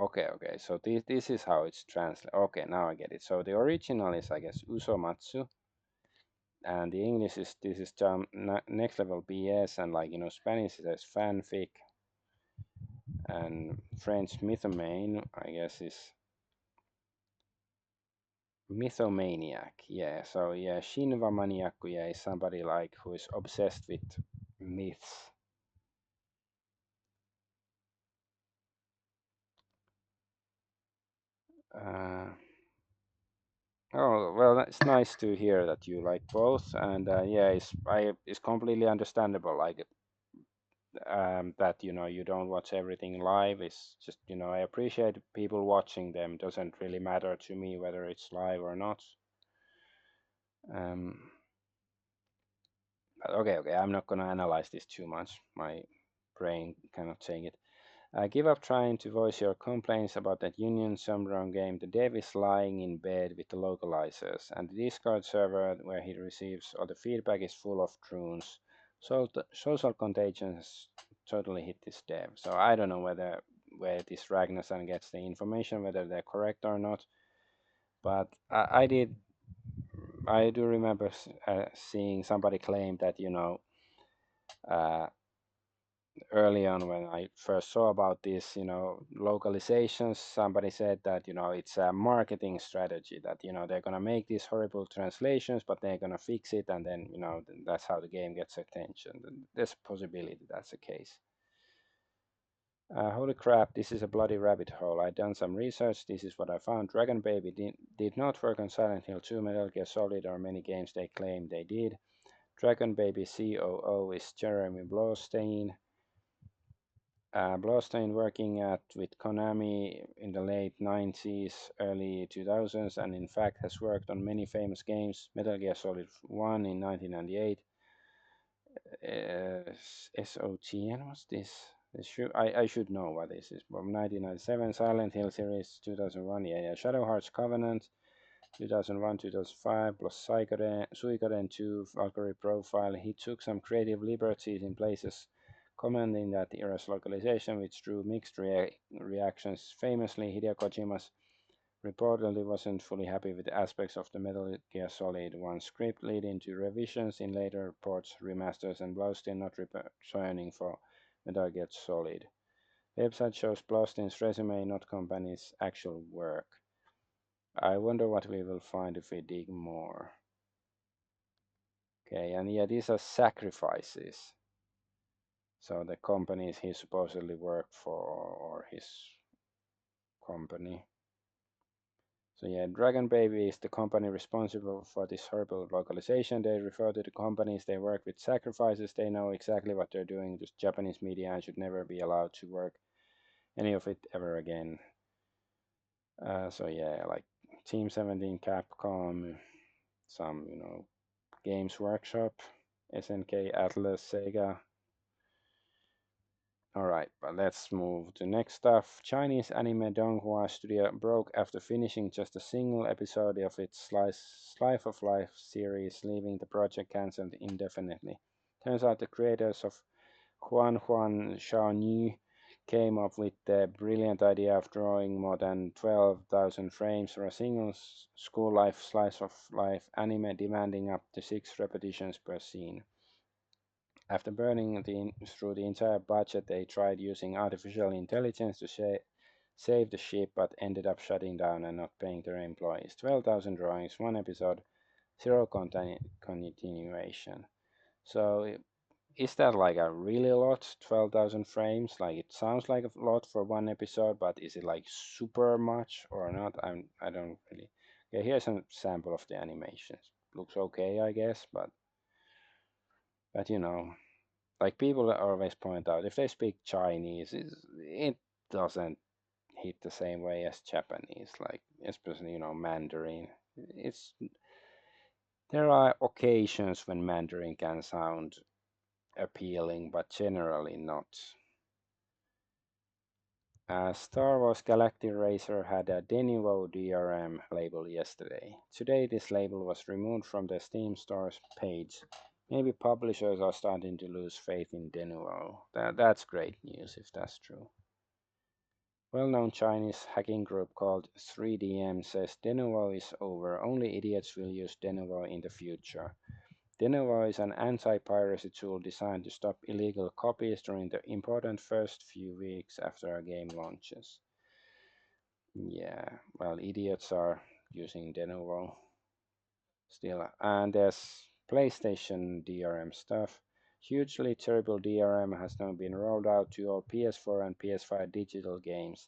Okay. So this is how it's translated. Okay, now I get it. So the original is, I guess, Usomatsu, and the English is this is next level BS, and like Spanish it says fanfic, and French mythomane, I guess, is mythomaniac. Yeah. So yeah, Shinva maniaku, yeah, is somebody like who is obsessed with myths. Oh well, it's nice to hear that you like both, and yeah, it's completely understandable. Like that you don't watch everything live. It's just I appreciate people watching them. Doesn't really matter to me whether it's live or not. Um, okay. I'm not gonna analyze this too much. My brain cannot take it. Give up trying to voice your complaints about that Union Sunbrown game. The dev is lying in bed with the localizers, and the Discord server where he receives all the feedback is full of drones. So social contagion has totally hit this dev. So I don't know where this Ragnarsson gets the information, whether they're correct or not. But I do remember seeing somebody claim that uh, early on when I first saw about this, localizations, somebody said that, it's a marketing strategy that, they're going to make these horrible translations, but they're going to fix it. And then, that's how the game gets attention. There's a possibility that's the case. Holy crap, this is a bloody rabbit hole. I've done some research. This is what I found. Dragon Baby did not work on Silent Hill 2, Metal Gear Solid, or many games they claim they did. Dragon Baby COO is Jeremy Blaustein. Blaustein working with Konami in the late 90s, early 2000s, and in fact has worked on many famous games. Metal Gear Solid 1 in 1998. SOTN, what's this? I should know what this is. From 1997, Silent Hill series 2001, yeah. Shadow Hearts Covenant 2001, 2005, plus Suikoden 2, Valkyrie Profile. He took some creative liberties in places, commenting that the era's localization, which drew mixed reactions. Famously, Hideo Kojima's reportedly wasn't fully happy with aspects of the Metal Gear Solid 1 script, leading to revisions in later ports, remasters, and Blaustein not returning for Metal Gear Solid. The website shows Blaustein's resume, not company's actual work. I wonder what we will find if we dig more. Okay, and yeah, these are sacrifices. So the companies he supposedly worked for, or his company. So yeah, Dragon Baby is the company responsible for this horrible localization. They refer to the companies they work with sacrifices. They know exactly what they're doing. Just Japanese media and should never be allowed to work any of it ever again. So yeah, like Team 17, Capcom, some Games Workshop, SNK, Atlas, Sega. Alright, but let's move to next stuff. Chinese anime Donghua Studio broke after finishing just a single episode of its Slice of Life series, leaving the project cancelled indefinitely. Turns out the creators of Huan Xiaoyu came up with the brilliant idea of drawing more than 12,000 frames for a single school life slice of life anime demanding up to 6 repetitions per scene. After burning through the entire budget, they tried using artificial intelligence to save the ship, but ended up shutting down and not paying their employees. 12,000 drawings, one episode, zero continuation. So is that like a really lot? 12,000 frames? Like it sounds like a lot for one episode, but is it like super much or not? I don't really. Okay, here's a sample of the animations. Looks okay, I guess, but like people always point out, if they speak Chinese, it doesn't hit the same way as Japanese, like especially Mandarin. It's There are occasions when Mandarin can sound appealing, but generally not. Star Wars Galactic Racer had a Denuvo DRM label yesterday. Today this label was removed from the Steam Store's page. Maybe publishers are starting to lose faith in Denuvo. That's great news if that's true. Well-known Chinese hacking group called 3DM says Denuvo is over. Only idiots will use Denuvo in the future. Denuvo is an anti-piracy tool designed to stop illegal copies during the important first few weeks after a game launches. Yeah, well, idiots are using Denuvo still. And there's PlayStation DRM stuff. Hugely terrible DRM has now been rolled out to all PS4 and PS5 digital games.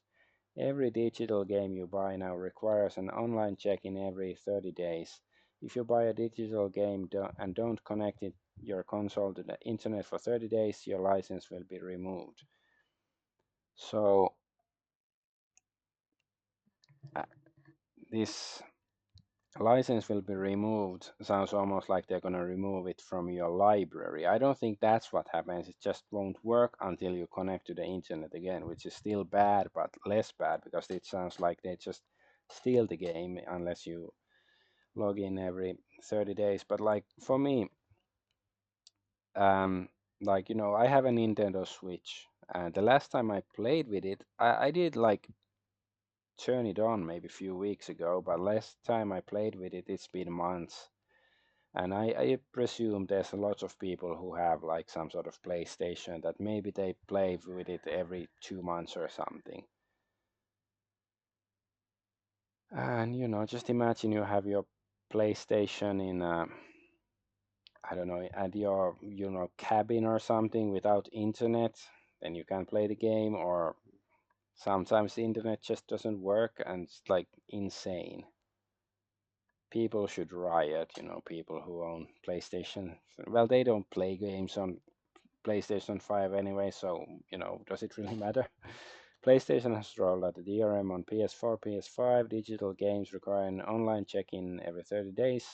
Every digital game you buy now requires an online check-in every 30 days. If you buy a digital game and don't connect your console to the internet for 30 days, your license will be removed. So this license will be removed sounds almost like they're going to remove it from your library. I don't think that's what happens. It just won't work until you connect to the internet again, which is still bad, but less bad because it sounds like they just steal the game unless you log in every 30 days. But like for me, I have a Nintendo Switch, and the last time I played with it, I did like turn it on maybe a few weeks ago, but last time I played with it, it's been months. And I presume there's a lot of people who have like some sort of PlayStation that maybe they play with it every 2 months or something. And just imagine you have your PlayStation in I don't know, at your cabin or something without internet, then you can play the game. Or sometimes the internet just doesn't work and it's like insane. People should riot, people who own PlayStation. Well, they don't play games on PlayStation 5 anyway, so does it really matter? PlayStation has rolled out the DRM on PS4, PS5. Digital games require an online check-in every 30 days.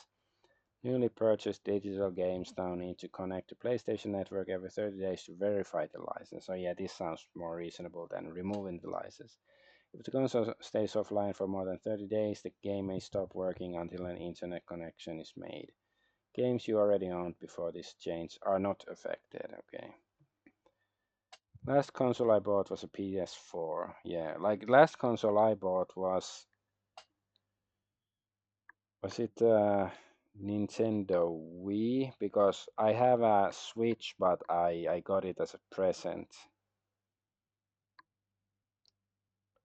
Newly purchased digital games now need to connect to PlayStation Network every 30 days to verify the license. So yeah, this sounds more reasonable than removing the license. If the console stays offline for more than 30 days, the game may stop working until an internet connection is made. Games you already owned before this change are not affected. Okay. Last console I bought was a PS4. Yeah, like last console I bought was Was it Nintendo Wii? Because I have a Switch, but I got it as a present.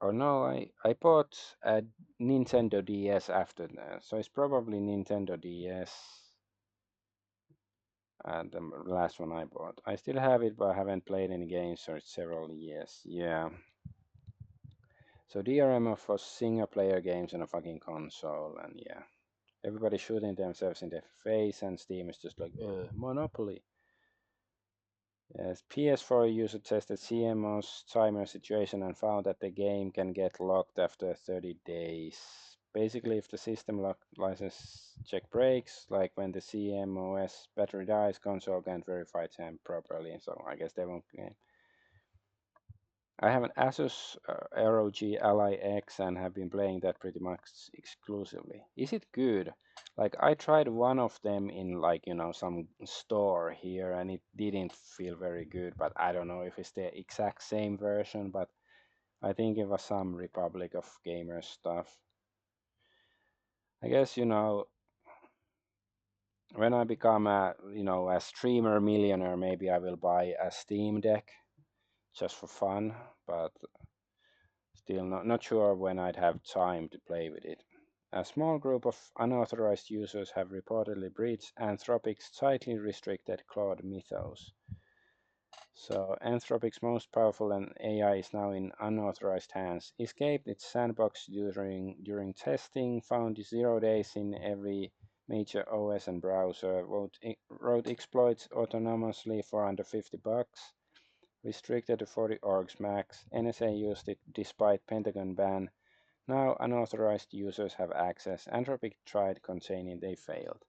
Or no, I bought a Nintendo DS after that, so it's probably Nintendo DS. The last one I bought. I still have it, but I haven't played any games for several years. Yeah. So DRM for single player games on a fucking console, and yeah. Everybody shooting themselves in the face, and Steam is just like, Monopoly. Yes, PS4 user tested CMOS timer situation and found that the game can get locked after 30 days. Basically, if the system license check breaks, like when the CMOS battery dies, console can't verify time properly. So I guess they won't. I have an Asus ROG Ally X and have been playing that pretty much exclusively. Is it good? Like I tried one of them in like, some store here and it didn't feel very good, but I don't know if it's the exact same version, but I think it was some Republic of Gamers stuff. I guess, when I become a streamer millionaire, maybe I will buy a Steam Deck just for fun, but still not sure when I'd have time to play with it. A small group of unauthorized users have reportedly breached Anthropic's tightly restricted cloud mythos. So Anthropic's most powerful AI is now in unauthorized hands. Escaped its sandbox during testing, found 0 days in every major OS and browser, wrote exploits autonomously for under $50, restricted to 40 orgs max. NSA used it despite Pentagon ban. Now unauthorized users have access. Anthropic tried containing, they failed.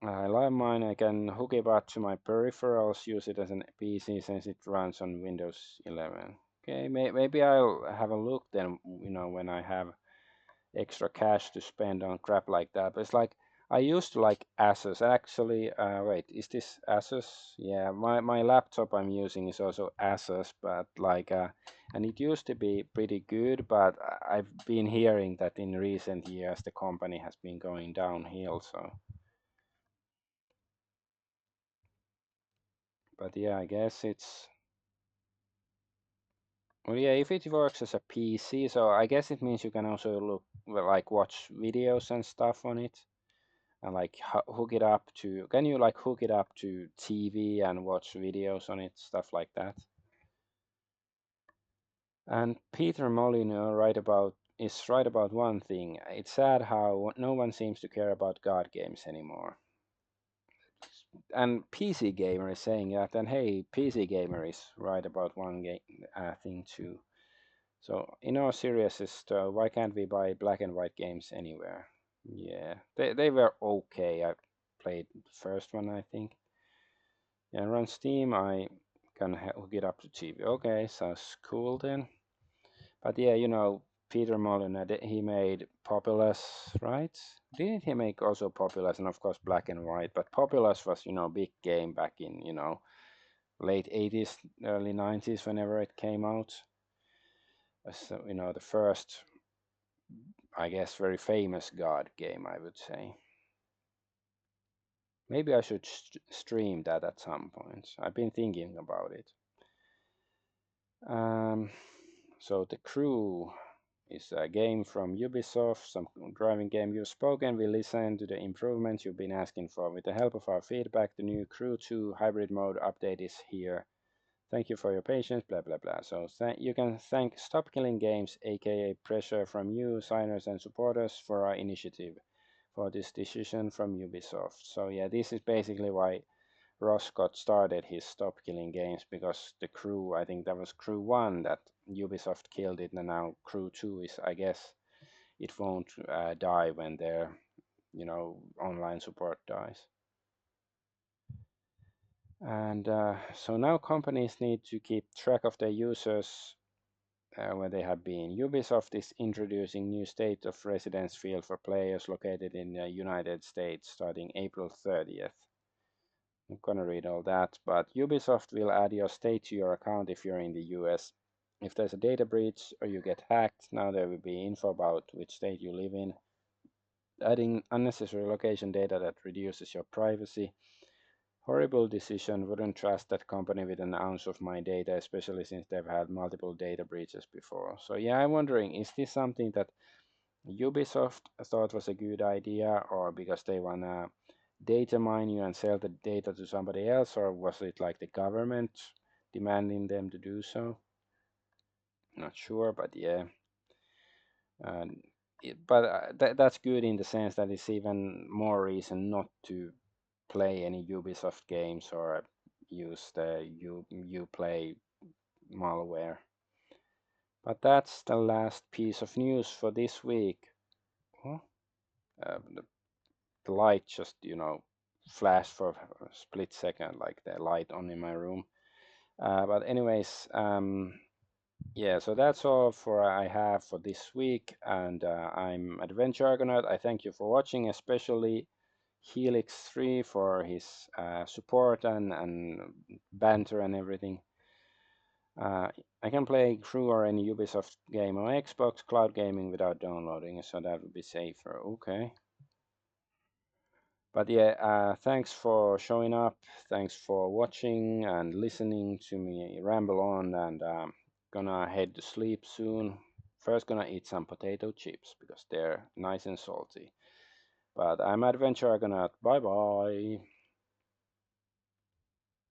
I love mine. I can hook it up to my peripherals, use it as an PC since it runs on Windows 11. Okay, maybe I'll have a look then, when I have extra cash to spend on crap like that. But it's like I used to like Asus. Actually, wait, is this Asus? Yeah, my laptop I'm using is also Asus, but like, and it used to be pretty good, but I've been hearing that in recent years the company has been going downhill. So, but yeah, I guess it's. Well, yeah, if it works as a PC, so I guess it means you can also like watch videos and stuff on it. And like hook it up to, can you like hook it up to TV and watch videos on it, stuff like that? And Peter Molyneux is right about one thing. It's sad how no one seems to care about God games anymore. And PC Gamer is saying that, and hey, PC Gamer is right about one thing too. So in all seriousness, why can't we buy black and white games anywhere? Yeah, they were okay. I played the first one, I think. Yeah, run Steam. I can hook it up to TV. Okay, sounds cool then. But yeah, Peter Molyneux, he made Populous, right? Didn't he make also Populous and of course Black and White? But Populous was, big game back in, late 80s, early 90s, whenever it came out. So, the first, I guess, very famous God game, I would say. Maybe I should stream that at some point. I've been thinking about it. So The Crew is a game from Ubisoft, some driving game. You've spoken, we listen to the improvements you've been asking for. With the help of our feedback, the new Crew 2 hybrid mode update is here. Thank you for your patience, blah, blah, blah. So you can thank Stop Killing Games, aka pressure from you, signers and supporters, for our initiative, for this decision from Ubisoft. So yeah, this is basically why Ross got started his Stop Killing Games, because the Crew, I think that was Crew 1 that Ubisoft killed it, and now Crew 2 is, I guess, it won't die when their, online support dies. And so now companies need to keep track of their users where they have been. Ubisoft is introducing new state of residence field for players located in the United States starting April 30th. I'm gonna read all that, but Ubisoft will add your state to your account if you're in the US. If there's a data breach or you get hacked, now there will be info about which state you live in. Adding unnecessary location data that reduces your privacy. Horrible decision. Wouldn't trust that company with an ounce of my data, especially since they've had multiple data breaches before. So yeah, I'm wondering, is this something that Ubisoft thought was a good idea, or because they wanna data mine you and sell the data to somebody else, or was it like the government demanding them to do so? Not sure, but yeah. But that's good in the sense that it's even more reason not to play any Ubisoft games or use the Uplay malware. But that's the last piece of news for this week. Oh, the light just, flashed for a split second, like the light on in my room. But anyways, yeah, so that's all for I have for this week, and I'm Adventure Argonaut. I thank you for watching, especially Helix3 for his support and banter and everything. I can play Crew or any Ubisoft game on Xbox Cloud Gaming without downloading, so that would be safer. Okay. But yeah, thanks for showing up. Thanks for watching and listening to me ramble on, and gonna head to sleep soon. First, gonna eat some potato chips because they're nice and salty. But I'm Adventure Argonaut. Bye bye.